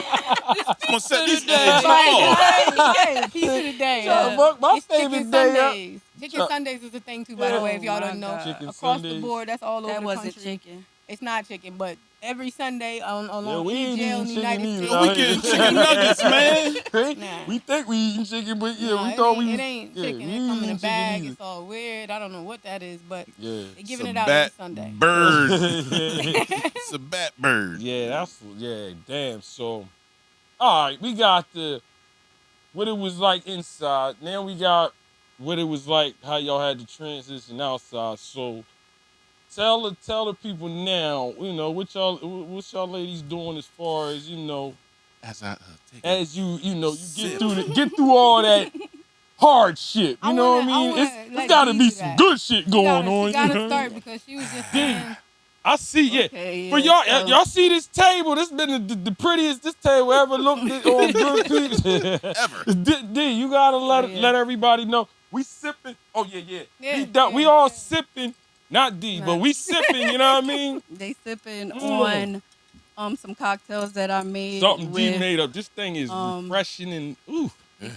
I'm gonna set this stage off. Hey, piece of the day. Trying to fuck my It's favorite Chicken day up. Sundays. Chicken Sundays is a thing too, by the way. If y'all Oh, don't my know, God. Chicken across the Sundays. board, that's all over That the wasn't country. chicken. It's not chicken, but every Sunday on Yeah, we any ain't jail in eating the United chicken States. either. We getting chicken nuggets, man. Nah. We think we eating chicken, but yeah, Nah, we it thought ain't, we it ain't yeah, chicken. we It ain't come in a eating chicken bag. either. It's all weird. I don't know what that is, but Yeah. they giving It's it a out every bat Sunday. bird. It's a bat bird. Yeah, damn. So, all right, we got what it was like inside. Now we got what it was like, how y'all had to transition outside. So, tell the people now, what's y'all ladies doing as far as, As I take as you Sip. get through all that hardship. You I know what I wanna- mean? I It's wanna let got to Dee be do some that. good shit going on. She you gotta know? start because she was just saying. I see, yeah. Okay, For yeah, y'all, so- y'all see this table? This been the prettiest this table ever looked at on Good Peepz. Ever. D, you gotta yeah. let everybody know we sipping. Oh yeah. Yeah, we yeah, all yeah. sipping. Not D, Nah. but we sipping. You know what I mean? They sipping Mm. on some cocktails that I made Something D with made up. This thing is refreshing and ooh.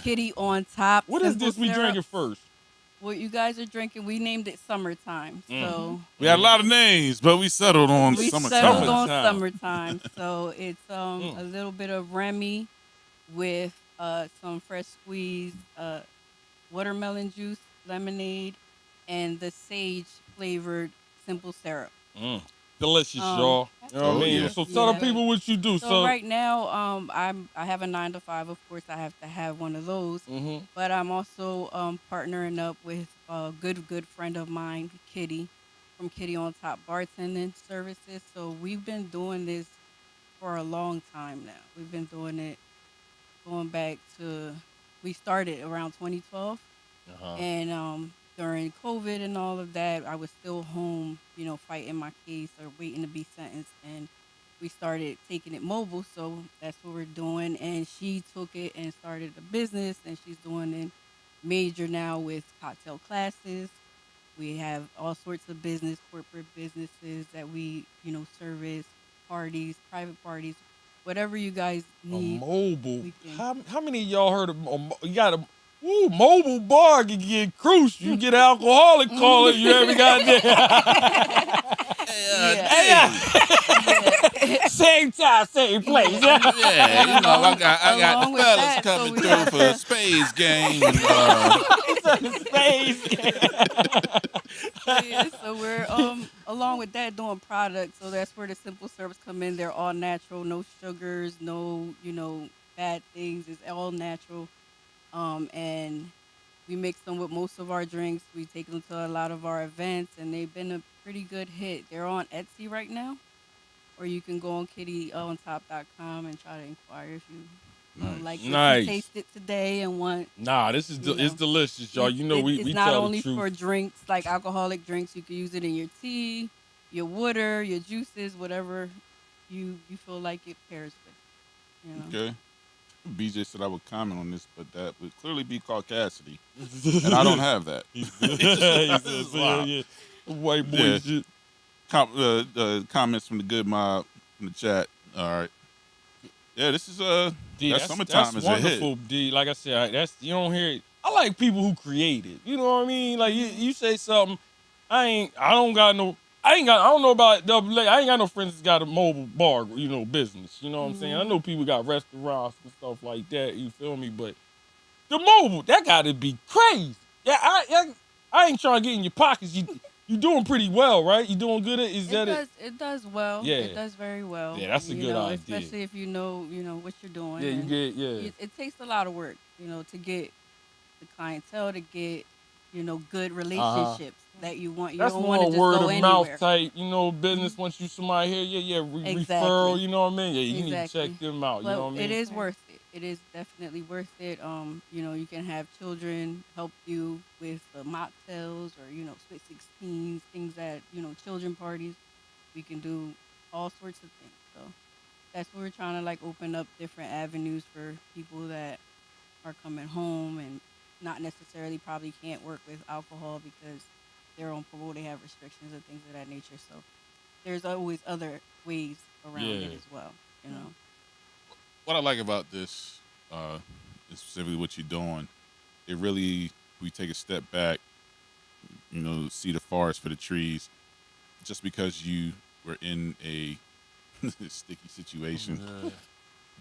kitty on top. What is simple this we syrup. drinking first? What you guys are drinking, we named it Summertime. So We had a lot of names, but we settled on we summertime. settled on Summertime. Summertime. So it's a little bit of Remy with some fresh squeezed watermelon juice, lemonade, and the sage flavored simple syrup. Delicious, y'all. You know what I Oh, mean? yeah. So tell the Yeah. people what you do. So right now, I have a 9 to 5. Of course, I have to have one of those. But I'm also partnering up with a good friend of mine, Kitty, from Kitty on Top Bartending Services. So we've been doing this for a long time now. We've been doing it going back to we started around 2012, and during COVID and all of that, I was still home, fighting my case or waiting to be sentenced, and we started taking it mobile. So that's what we're doing. And she took it and started a business, and she's doing it major now with cocktail classes. We have all sorts of corporate businesses that we, service, parties, private parties, whatever you guys A need. mobile. we can- How many of y'all heard of you got a mobile bar can get crucial. You get an alcoholic call it. You ever got there? Same time, same place. Yeah, I got Along the with fellas that, so coming we through have for a to- spades game. So we're along with that doing products. So that's where the simple syrups come in. They're all natural, no sugars, no bad things. It's all natural, and we mix them with most of our drinks. We take them to a lot of our events, and they've been a pretty good hit. They're on Etsy right now, or you can go on kittyontop.com and try to inquire if you like what Nice. you tasted today and want. Nah, this is it's delicious, y'all. It's we not tell only the truth. for drinks, like alcoholic drinks. You can use it in your tea. your water, your juices, whatever you feel like it pairs with. Okay. BJ said I would comment on this, but that would clearly be called Cassidy, and I don't have that. He said, so, yeah, white boy Yeah. shit. Comments from the good mob in the chat. All right. Yeah, this is D, that summertime that's is a hit. wonderful, D. Like I said, that's you don't hear it. I like people who create it. You know what I mean? Like you say something, I don't know about double A. I ain't got no friends that's got a mobile bar, business. You know what I'm saying? I know people got restaurants and stuff like that. You feel me? But the mobile, that gotta be crazy. Yeah, I ain't trying to get in your pockets. You doing pretty well, right? You doing good at It does well. Yeah. It does very well. Yeah, that's a good idea. Especially if you know what you're doing. Yeah, you And get yeah. it takes a lot of work, to get the clientele, to get, good relationships that you want. You That's don't more want to just word go of anywhere. mouth type, business. Once you somebody here, Exactly. referral, you know what I mean? Yeah, you need to Exactly. check them out, you But know what I mean? it is worth it. It is definitely worth it. You can have children help you with the mocktails or, Sweet 16s, things at, children parties. We can do all sorts of things. So that's what we're trying to like open up different avenues for people that are coming home and not necessarily probably can't work with alcohol because they're on parole, they have restrictions and things of that nature. So there's always other ways around it as well. What I like about this, is specifically what you're doing. It really, we take a step back, see the forest for the trees. Just because you were in a sticky situation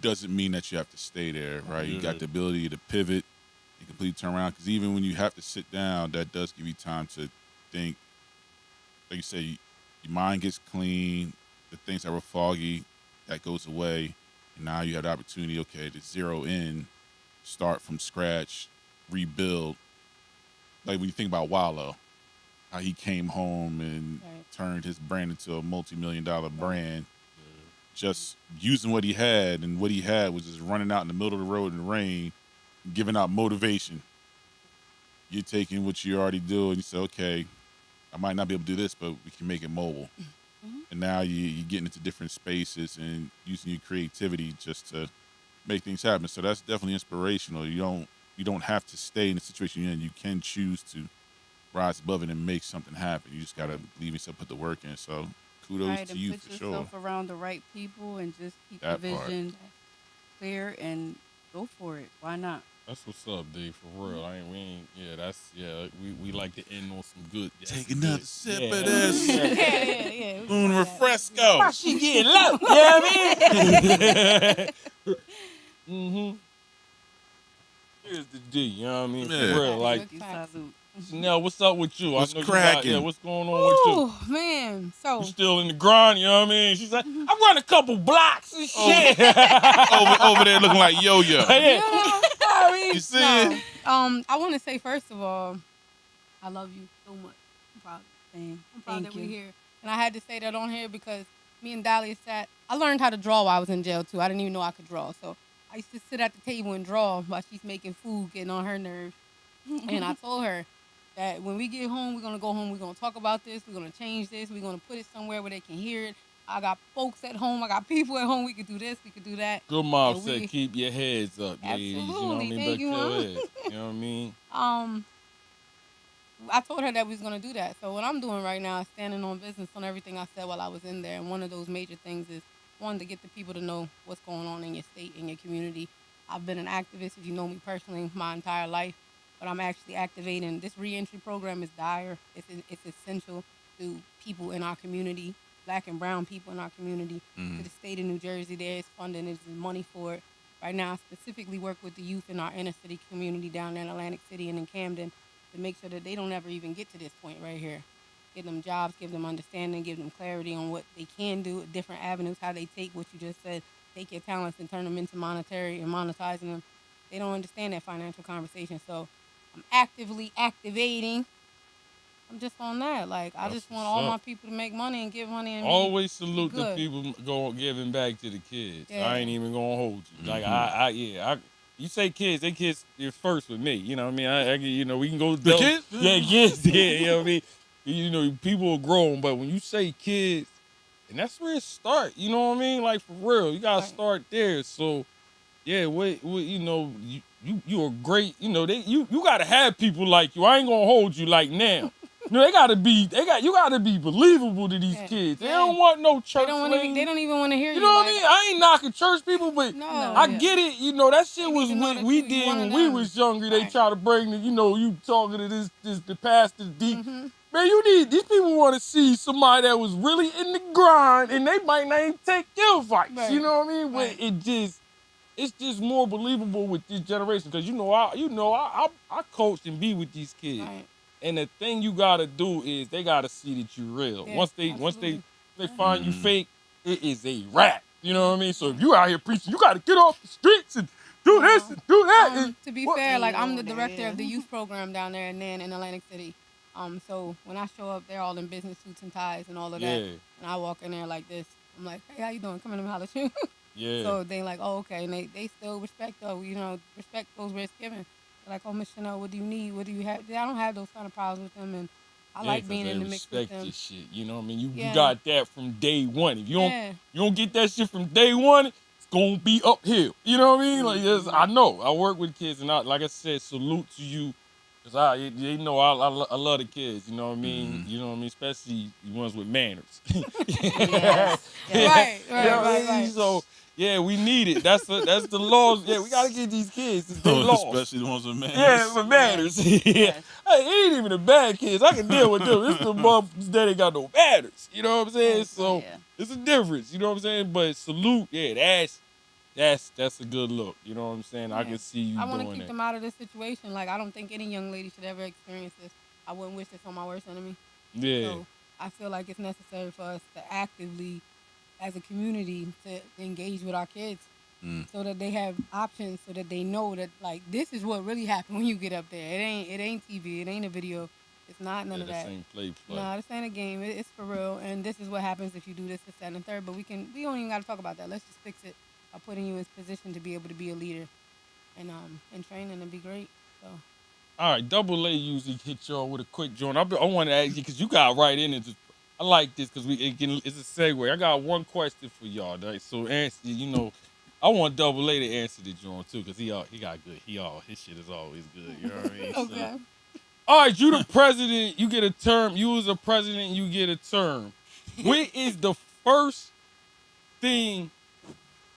doesn't mean that you have to stay there, right? You got the ability to pivot and completely turn around. Because even when you have to sit down, that does give you time to think. Like you say, your mind gets clean. The things that were foggy, that goes away. And now you have the opportunity, okay, to zero in, start from scratch, rebuild. Like when you think about Wallow, how he came home and turned his brand into a multi-million-dollar brand, just using what he had, and what he had was just running out in the middle of the road in the rain, giving out motivation. You're taking what you already do and you say, okay, I might not be able to do this, but we can make it mobile. And now you're getting into different spaces and using your creativity just to make things happen. So that's definitely inspirational. You don't have to stay in the situation you're in. You can choose to rise above it and make something happen. You just gotta believe yourself, put the work in. So kudos to you put for yourself sure. around the right people and just keep That the part. vision clear and go for it. Why not? That's what's up, D, for real. We like to end on some good. Take another sip Yeah, of this. Yeah. Un refresco. She getting low, you know what I mean? Mm-hmm. Here's the D, you know what I mean? Yeah. For real, like, Thank you, salute. Chanel, what's up with you? What's I know cracking? what's going on with you? Oh man, so You still in the grind, you know what I mean? She's like, I run a couple blocks and shit. over there looking like yo-yo. Yeah. You see it? I want to say first of all, I love you so much. I'm proud. Same. I'm proud Thank that you. we're here. And I had to say that on here because me and Dahlia sat. I learned how to draw while I was in jail too. I didn't even know I could draw, so I used to sit at the table and draw while she's making food, getting on her nerves. And I told her that when we get home, we're gonna go home. We're gonna talk about this. We're gonna change this. We're gonna put it somewhere where they can hear it. I got folks at home. I got people at home. We could do this. We could do that. Good mom And said, we- keep your heads up, ladies. You know what I Absolutely. mean? Thank you, Back Mom. your head. You know what I mean? I told her that we was gonna do that. So what I'm doing right now is standing on business on everything I said while I was in there. And one of those major things is one, to get the people to know what's going on in your state, in your community. I've been an activist, if you know me personally, my entire life. But I'm actually activating. This reentry program is dire. It's essential to people in our community, Black and brown people in our community. To the state of New Jersey, there is funding, there's money for it. Right now, I specifically work with the youth in our inner city community down there in Atlantic City and in Camden to make sure that they don't ever even get to this point right here. Give them jobs, give them understanding, give them clarity on what they can do, different avenues, how they take what you just said, take your talents and turn them into monetary and monetizing them. They don't understand that financial conversation. So I'm actively activating. I'm just on that. Like, I That's just want what's all my up. people to make money and give money. And Always salute the good. people giving back to the kids. Yeah. I ain't even gonna hold you. Like you say kids, they kids is first with me. You know what I mean? We can go The kids? Yeah, kids. Yeah, you know what I mean? You know, people are grown, but when you say kids, and that's where it start. You know what I mean? Like for real, you gotta Right. start there. So yeah, you know, you're great. You know, you gotta have people like you. I ain't gonna hold you like now. No, you gotta be believable to these Yeah. kids. They Yeah. don't want no church They don't even want to hear You you. know what I like, mean? I ain't knocking church people, but No, I yeah. get it. You know, that shit They was need to know what that we you did one when of we them. was younger. They Right. try to bring the, you know, you talking to the pastor deep. Mhm. Man, these people want to see somebody that was really in the grind, and they might not even take your advice. Right. You know what I mean? But Right. it's just more believable with this generation because I coach and be with these kids, Right. and the thing you gotta do is they gotta see that you real. Yeah, Once they absolutely. find you Mhm. fake, it is a wrap. You know what I mean? So if you out here preaching, you gotta get off the streets and do this and do that. To be what- fair, like I'm the Yo, director of the yeah. youth program down there in Atlantic City. So when I show up, they're all in business suits and ties and all of that. Yeah, And I walk in there like this. I'm like, hey, how you doing? Come in and holler at you. yeah. So they like, oh, okay. And they still respect, though, respect goes where it's given. They're like, oh, Miss Chanel, what do you need? What do you have? I don't have those kind of problems with them. And I Yeah, like 'cause being they in the mix with respect them. your shit. You know what I mean? You Yeah. got that from day one. If Yeah. you don't get that shit from day one, it's gonna be uphill. You know what I mean? Like I know. I work with kids, and like I said, salute to you. Cause they know I love the kids. You know what I mean? Mhm. You know what I mean? Especially the ones with manners. Yes. Right, You know what I mean? right. So yeah, we need it. That's the laws. Yeah, we gotta get these kids. They lost. Especially the ones with manners. Yeah, with manners. Yeah. Yes. Hey, it ain't even the bad kids. I can deal with them. It's the motherfuckers that ain't got no manners. You know what I'm saying? Yes, So yeah. it's a difference. You know what I'm saying? But salute, yeah, that's a good look. You know what I'm saying? I Yeah. can see you I want to doing keep that. them out of this situation. Like, I don't think any young lady should ever experience this. I wouldn't wish this on my worst enemy. Yeah. So I feel like it's necessary for us to actively, as a community, to engage with our kids Mm. so that they have options, so that they know that, like, this is what really happened when you get up there. It ain't TV. It ain't a video. It's not none Yeah, of this that. ain't play. No, this ain't a game. It's for real. And this is what happens if you do this, this, that, and the third. But we don't even got to talk about that. Let's just fix it by putting you in position to be able to be a leader and train and be great. So All right, Double A usually hit y'all with a quick joint. I want to ask you because you got right in it. I like this because it's a segue. I got one question for y'all. Right? So answer, I want Double A to answer the joint too because he got good. His shit is always good. You know what I mean? okay. So, all right, you the president. You get a term. You as a president, you get a term. What is the first thing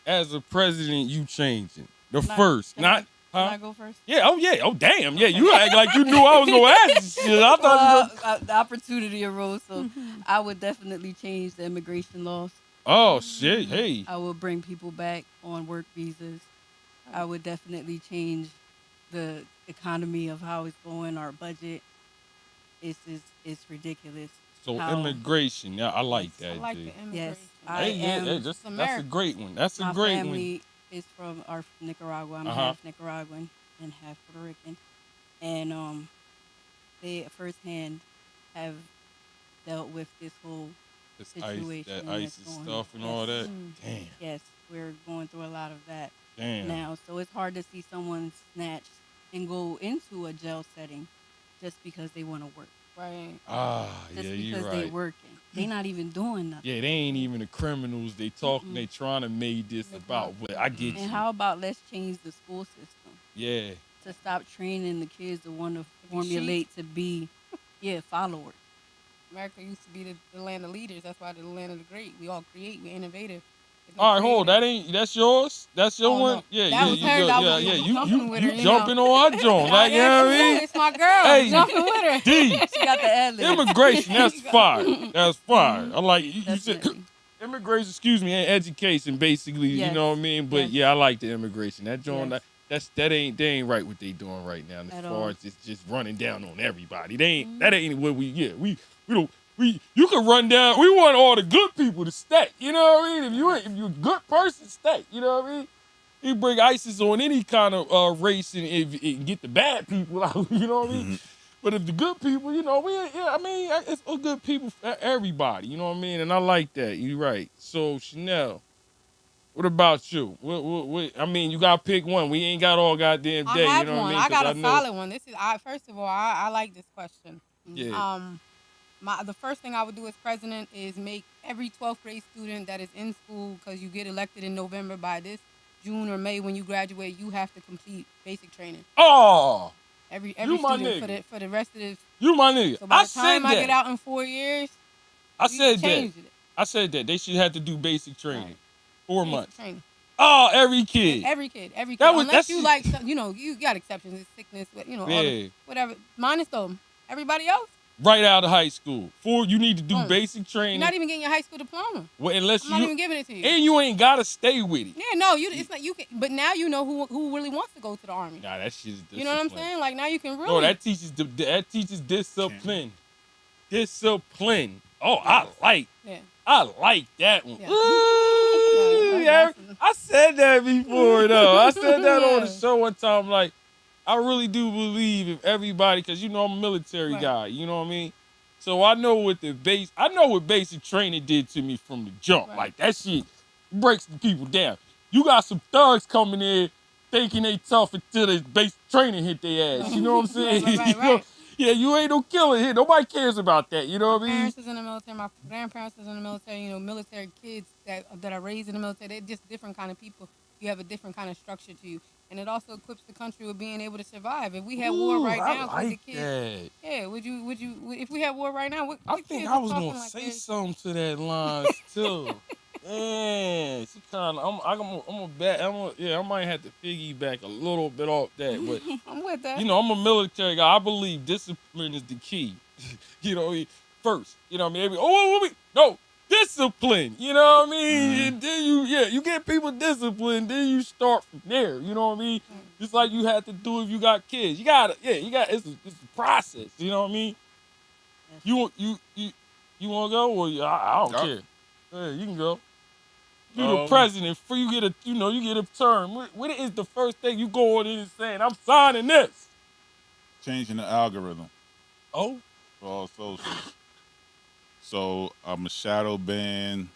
as a president you changing? The first, Can I- not. Can Huh? I go first? Yeah, oh yeah, oh damn, yeah. You act like you knew I was gonna ask this shit. I thought you. The opportunity arose, so I would definitely change the immigration laws. Oh shit, hey. I would bring people back on work visas. I would definitely change the economy of how it's going. Our budget it's ridiculous. So How- immigration, yeah, I like Yes, that. I like G. the immigration. Yes, I Hey, yeah, am. that's a America. great one. That's a My great family is from Nicaragua. I'm Uh-huh. half Nicaraguan and half Puerto Rican, and they firsthand have dealt with this whole one. This situation that that's ISIS going stuff and on. all Yes. that. Mm. Damn, Yes, we're going through a lot of that damn. now. So it's hard to see someone snatched and go into a jail setting just because they want to work. Right. Ah, Just yeah, you're because they right. working. They not even doing nothing. Yeah, they ain't even the criminals. They talking. Mm-mm. They trying to make this about. But I get And you. how about let's change the school system Yeah, to stop training the kids to want to be formulate to be, followers. America used to be the land of leaders. That's why the land of the great. We all create. We're innovative. There's no all right, hold. creative. That's yours. That's your Oh, one. no. Yeah, That yeah, was you hers. good. I Yeah, was yeah. jumping with her, You you jumping know. on her joint, like you know what I mean? It's my girl. Hey. Jumping with her. D. She got the ad lib. Immigration, that's fire. That's fire. Mm-hmm. I like you said Definitely. immigration, excuse me, and education basically, you Yes. know what I mean? But Yes. yeah, I like the immigration. That joint Yes. they ain't right what they doing right now as At far all. as it's just running down on everybody. That ain't what we don't you can run down. We want all the good people to stay. You know what I mean? If you're a good person, stay. You know what I mean? You bring ISIS on any kind of race and get the bad people out. You know what I mean? But if the good people, it's all good people for everybody. You know what I mean? And I like that. You're right. So Chanel, what about you? What I mean, you gotta pick one. We ain't got all goddamn day. I have You know one. what I mean? I 'Cause got a know- solid one. First of all, I like this question. Yeah. The first thing I would do as president is make every 12th grade student that is in school, because you get elected in November, by this June or May when you graduate, you have to complete basic training. Oh, Every you my student nigga. for the rest of this. You my nigga. So by I the said time I that. get out in 4 years, I we said that. changed it. I said that. They should have to do basic training. Right. 4 Basic months. training. Oh, every kid. Every kid. That was- Unless that's- you like, you got exceptions, it's sickness, all Yeah. whatever. Minus them. Everybody else, Right out of high school. You need to do basic training. you're not even getting your high school diploma. Well, unless I'm not even giving it to you. And you ain't gotta stay with it. Yeah, no, it's not. You can, but now you know who really wants to go to the army. Nah, that shit is discipline. You know what I'm saying? Like now you can really. No, that teaches discipline. Discipline. Oh, I like that one. Yeah. Ooh, yeah, I said that before though. I said that on the show one time. Like, I really do believe if everybody, because I'm a military guy. You know what I mean? So I know what basic training did to me from the jump. Right. Like that shit breaks the people down. You got some thugs coming in thinking they tough until the basic training hit their ass. You know what I'm saying? Right. Yeah, you ain't no killer here. Nobody cares about that. You know what I mean? My parents is in the military. My grandparents is in the military. Military kids that are raised in the military. They're just different kind of people. You have a different kind of structure to you, and it also equips the country with being able to survive. If we had war right now, I like the kids, that. yeah, would you? If we had war right now, what I kids think is I was talking gonna like say this? something to that line too. Man, she kind of. I might have to piggyback a little bit off that, but I'm with that. I'm a military guy. I believe discipline is the key. First, no discipline. You know what I mean? And then you get people disciplined. Then you start from there. You know what I mean? Just like you have to do if you got kids. It's a process. You know what I mean? You want to go or I don't care. Yeah, you can go. You the president. You get a term. What is the first thing you go on in and saying? I'm signing this. Changing the algorithm Oh, for all social. So I'm a shadow ban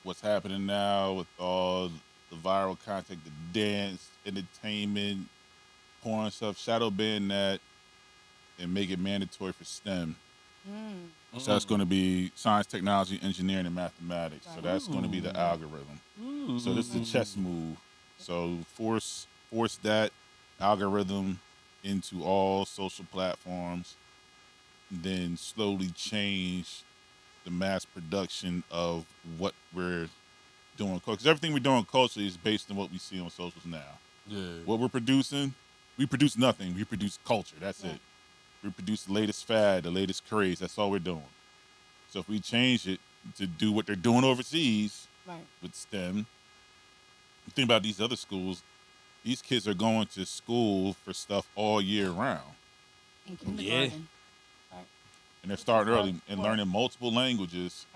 what's happening now with all the viral content, the dance, entertainment, porn stuff. Shadow ban that and make it mandatory for STEM. So that's going to be science, technology, engineering, and mathematics. So that's going to be the algorithm. So this is a chess move. So force that algorithm into all social platforms, then slowly change the mass production of what we're doing. Because everything we're doing culturally is based on what we see on socials now. yeah. What we're producing, we produce nothing. We produce culture. That's it. We produce the latest fad, the latest craze. That's all we're doing. So if we change it to do what they're doing overseas with STEM, think about these other schools. These kids are going to school for stuff all year round. In kindergarten. And they're starting early and learning multiple languages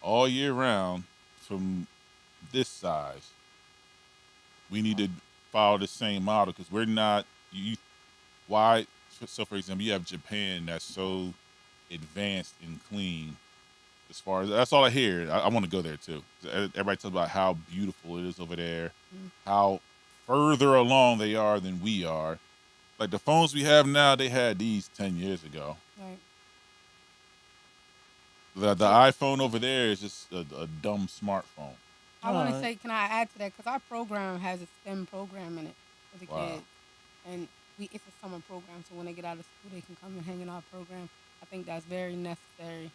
all year round from this size. We need to follow the same model because we're not, why? So, for example, you have Japan that's so advanced and clean. As far as that's all I hear. I want to go there too. Everybody talks about how beautiful it is over there, how further along they are than we are. Like the phones we have now, they had these 10 years ago. Right. The iPhone over there is just a dumb smartphone. I want to say, can I add to that? Because our program has a STEM program in it for the kids. And it's a summer program, so when they get out of school, they can come and hang in our program. I think that's very necessary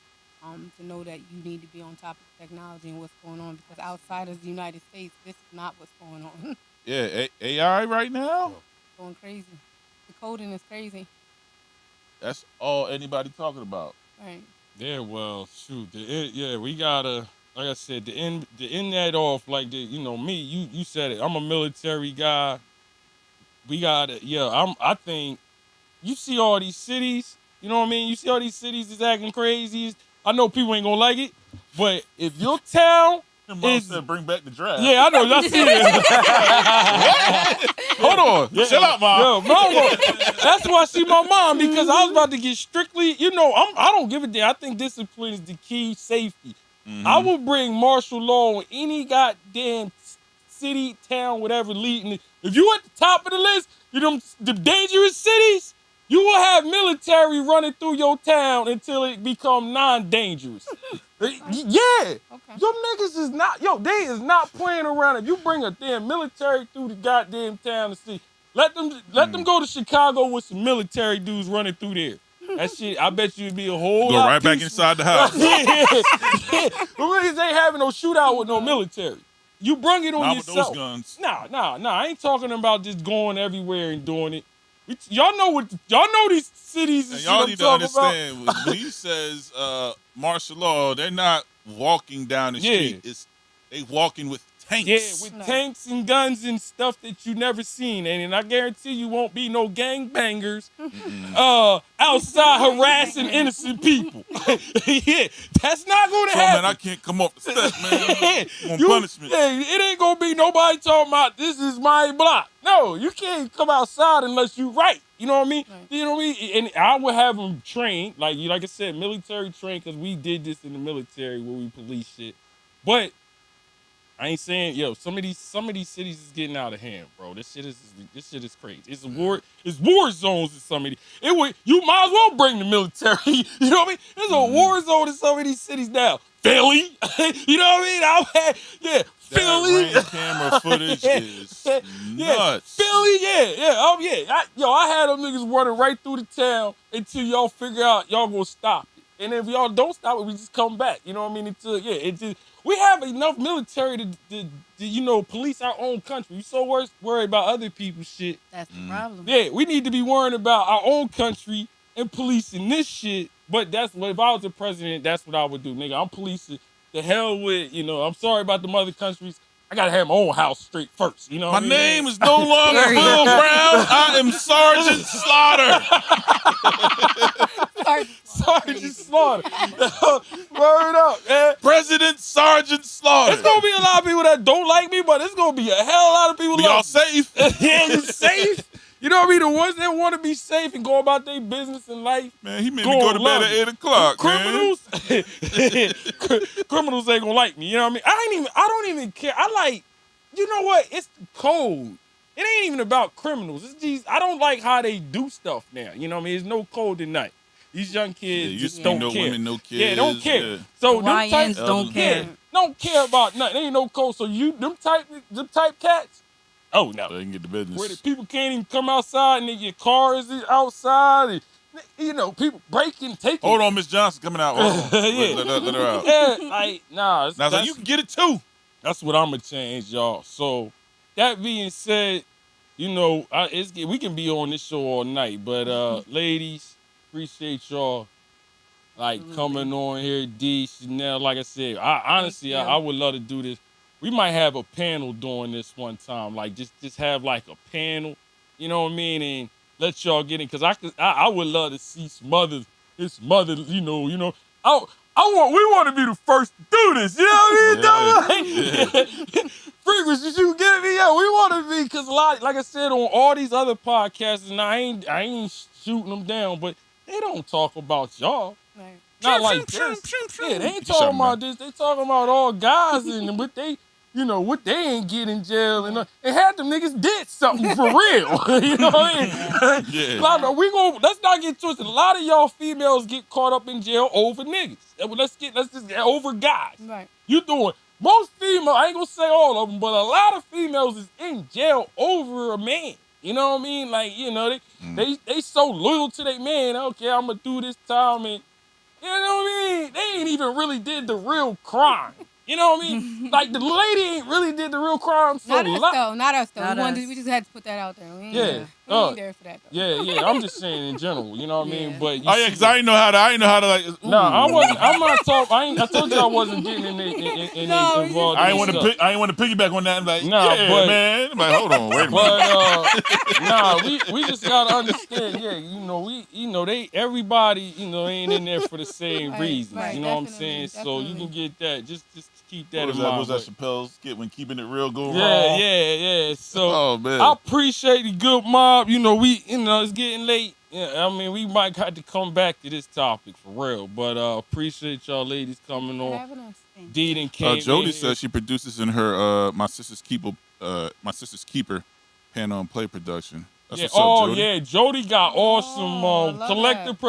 to know that you need to be on top of technology and what's going on. Because outside of the United States, this is not what's going on. Yeah, AI right now? Going crazy. The coding is crazy. That's all anybody talking about. Right. Yeah, well, shoot. We gotta, like I said, to end that off, like me, you said it. I'm a military guy. We gotta, I think, you see all these cities, you know what I mean? You see all these cities is acting crazy. I know people ain't gonna like it, but if your town is, said bring back the draft. yeah, I know, y'all see it. Hold on. Chill out, Mom. Yo, mama, that's why I see my mom, because I was about to get strictly, I don't give a damn. I think discipline is the key, safety. I will bring martial law on any goddamn city, town, whatever leading. If you at the top of the list, the dangerous cities, You will have military running through your town until it become non-dangerous. Yeah. Okay. Your niggas is not, they is not playing around. If you bring a damn military through the goddamn town to see, let them go to Chicago with some military dudes running through there. That shit, I bet you it'd be a whole Go lot right back peaceful. inside the house. Yeah. The niggas ain't having no shootout with no military. You brung it on Not with yourself. those guns. Nah. I ain't talking about just going everywhere and doing it. Y'all know these cities and And shit y'all I'm need to talking understand about. when he says martial law, they're not walking down the street. They walking with tanks. Yeah, with tanks and guns and stuff that you never seen. And I guarantee you won't be no gangbangers outside harassing innocent people. Yeah, that's not going to So, happen. man, I can't come up the steps, man. I'm on punishment. Yeah, it ain't going to be nobody talking about this is my block. No, you can't come outside unless you right. You know what I mean? Right. You know what I mean? And I would have them trained, like I said, military trained, because we did this in the military where we police shit. But I ain't saying, some of these cities is getting out of hand, bro. This shit is crazy. It's war zones in some of these. You might as well bring the military. You know what I mean? There's a war zone in some of these cities now. Philly, you know what I mean? Philly. That ring camera footage is nuts. Philly, I had them niggas running right through the town until y'all figure out y'all gonna stop it. And if y'all don't stop it, we just come back. You know what I mean? We have enough military to police our own country. We so worried about other people's shit. That's the problem. Yeah, we need to be worrying about our own country and policing this shit. But that's what, if I was the president, that's what I would do, nigga. I'm policing the hell with, I'm sorry about the other countries. I gotta have my own house straight first. You know My what I mean? name is no longer Will Brown. I am Sergeant Slaughter. Sergeant Slaughter. Word up, man. President Sergeant Slaughter. There's gonna be a lot of people that don't like me, but it's gonna be a hell of a lot of people Be like all me. safe. Yeah, you safe? You know what I mean? The ones that want to be safe and go about their business in life. Man, he made me go to bed at 8 o'clock, man. Criminals ain't gonna like me. You know what I mean? I don't even care. You know what? It's code. It ain't even about criminals. It's just, I don't like how they do stuff now. You know what I mean? There's no code tonight. These young kids just don't no care. women, no kids. Yeah, don't care. Yeah. So The them types YNs don't care. don't care about nothing. There ain't no code. So them type cats. Oh no. So they can get the business. Where the people can't even come outside and your car is outside and people breaking, taking. Hold on, Miss Johnson coming out. Hold on. Yeah. Let her out. Yeah, nah. Now, so you can get it too. That's what I'm gonna change, y'all. So that being said, we can be on this show all night, but ladies, appreciate y'all coming on here. D, Chanel, like I said, I would love to do this. We might have a panel doing this one time, just have a panel, you know what I mean, and let y'all get in, cause I would love to see his mother, we want to be the first to do this, you know what I mean? Frequency, you get me? Yeah, we want to be, cause like I said on all these other podcasts, and I ain't shooting them down, but they don't talk about y'all. Right. Not like this. Yeah, they ain't talking about this. They talking about all guys and what they ain't get in jail and had them niggas did something for real. You know what I mean? Yeah. Let's not get twisted. A lot of y'all females get caught up in jail over niggas. Let's just get over guys. Right. You doing most females, I ain't gonna say all of them, but a lot of females is in jail over a man. You know what I mean? They so loyal to their man. Okay, I'm gonna do this time, and you know what I mean? They ain't even really did the real crime. You know what I mean? The lady ain't really did the real crime. So Not us though. Not us. We just had to put that out there. We ain't, Yeah. we ain't there for that though. Yeah. I'm just saying in general. You know what I mean? Yeah. But Oh yeah, because I didn't know how to like. Ooh. No, I wasn't. I'm not talking. I told you I wasn't getting involved. I ain't want to piggyback on that. I'm like, man. I'm like, hold on, wait a minute. But we just gotta understand. Yeah, everybody ain't in there for the same Right, reasons. right, you know what I'm definitely, saying? So you can get that. Just keep that in mind. What was that Chappelle's skit when keeping it real go wrong? Yeah. So Oh man, I appreciate the good mob. It's getting late. Yeah, I mean, we might have to come back to this topic for real. But appreciate y'all ladies coming on. Having us. Deed and came Jody in says she produces in her My Sister's Keeper panel and play production. That's Yeah. what's up, Oh Jody. yeah, Jody got awesome Oh, I love collective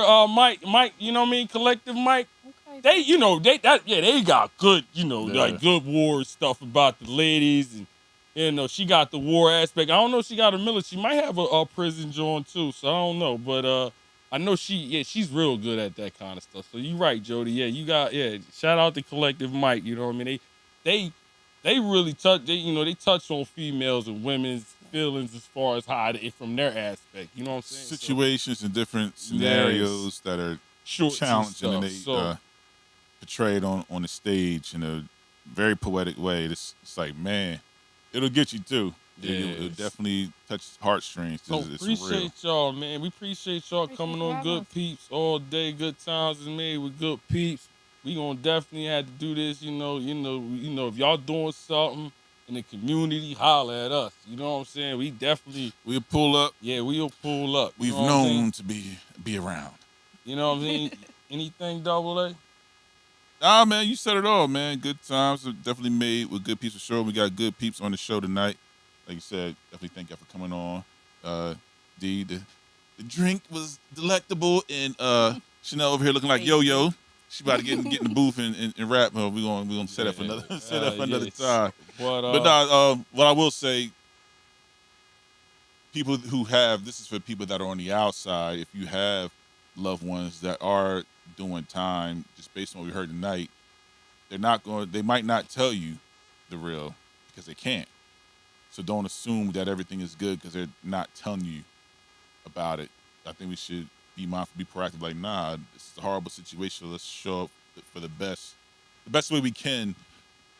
Mike, you know what I mean? Collective Mike. Okay. They, you know, they got good, you know, Yeah. like good war stuff about the ladies, and you know, she got the war aspect. I don't know if she got a military. She might have a prison joint too, so I don't know. But I know she's real good at that kind of stuff. So you right, Jody. Yeah, you got shout out to Collective Mike, you know what I mean? They really they touch on females and women's feelings as far as how from their aspect. You know what I'm saying? So, Situations and different yes, scenarios that are shorts and challenging, and stuff. they So portrayed on the stage in a very poetic way. It's like, man, it'll get you too. It'll yes. definitely touch heartstrings. So It's appreciate real. y'all, man. We appreciate y'all Appreciate coming you on having Good us. Peeps all day. Good times is made with Good Peeps. We gonna definitely have to do this. You know. If y'all doing something in the community, holler at us. You know what I'm saying? We definitely, We'll pull up. we'll pull up. You We've know what I'm saying? known to be around. You know what I mean? Anything double A? Ah, man, you said it all, man. Good times are definitely made with Good Peeps for sure. We got Good Peeps on the show tonight. Like you said, definitely thank y'all for coming on. D, the drink was delectable, and Chanel over here looking like Thank Yo-Yo. She about to get in the booth and rap. We're gonna set that for another another Yes. time. But But what I will say, people who have this is for people that are on the outside. If you have loved ones that are doing time, just based on what we heard tonight, they might not tell you the real because they can't. So don't assume that everything is good because they're not telling you about it. I think we should be mindful, be proactive. Like, nah, this is a horrible situation. Let's show up for the best way we can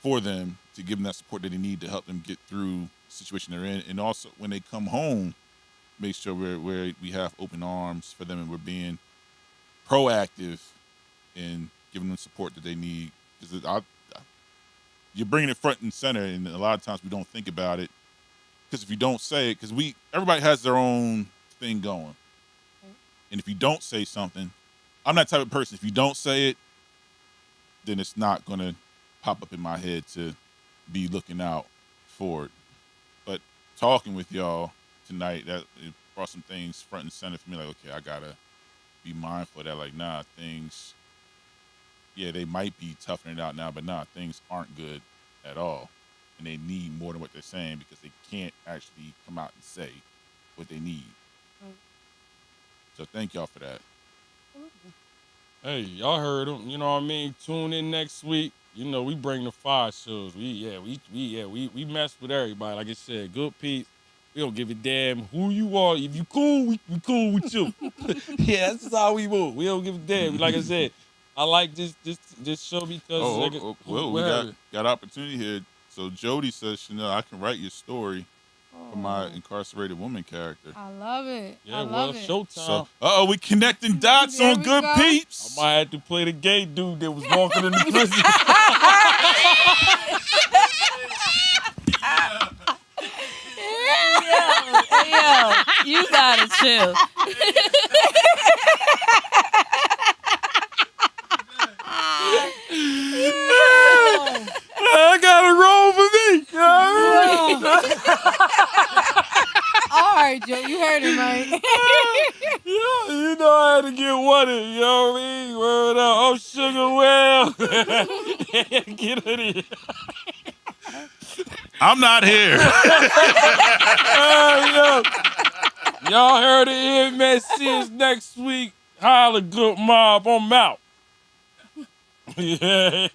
for them to give them that support that they need to help them get through the situation they're in. And also, when they come home, make sure we have open arms for them and we're being proactive in giving them support that they need. Because you're bringing it front and center, and a lot of times we don't think about it. Because if you don't say it, because everybody has their own thing going, and if you don't say something, I'm that type of person. If you don't say it, then it's not gonna pop up in my head to be looking out for it. But talking with y'all tonight, that it brought some things front and center for me. Like, okay, I gotta be mindful of that. Like, nah, things, yeah, they might be toughing it out now, but nah, things aren't good at all. And they need more than what they're saying because they can't actually come out and say what they need. Right. So thank y'all for that. hey, y'all heard them. You know what I mean? Tune in next week. You know, we bring the fire shows. We mess with everybody. Like I said, Good Peeps. We don't give a damn who you are. If you cool, we cool with you. Yeah, that's just how we move. We don't give a damn. Like I said, I like this show because Well, we what got happened? opportunity here. So Jody says, Chanel, I can write your story for my Oh, incarcerated woman character. I love it. Yeah, I well, love it. showtime. So, we connecting dots There on we Good go. I Peeps. might have to play the gay dude that was walking in the prison. Yo, you gotta chill. I got a roll for me. You know what I mean? All right, Joe, you heard it, right? Yeah, you know I had to get one in, you know what I mean? Word up. Oh, Sugar Well. Get in here. I'm not here. Yo. Y'all heard it here, man. See us next week. Holla, Good Mob. I'm out. Yeah.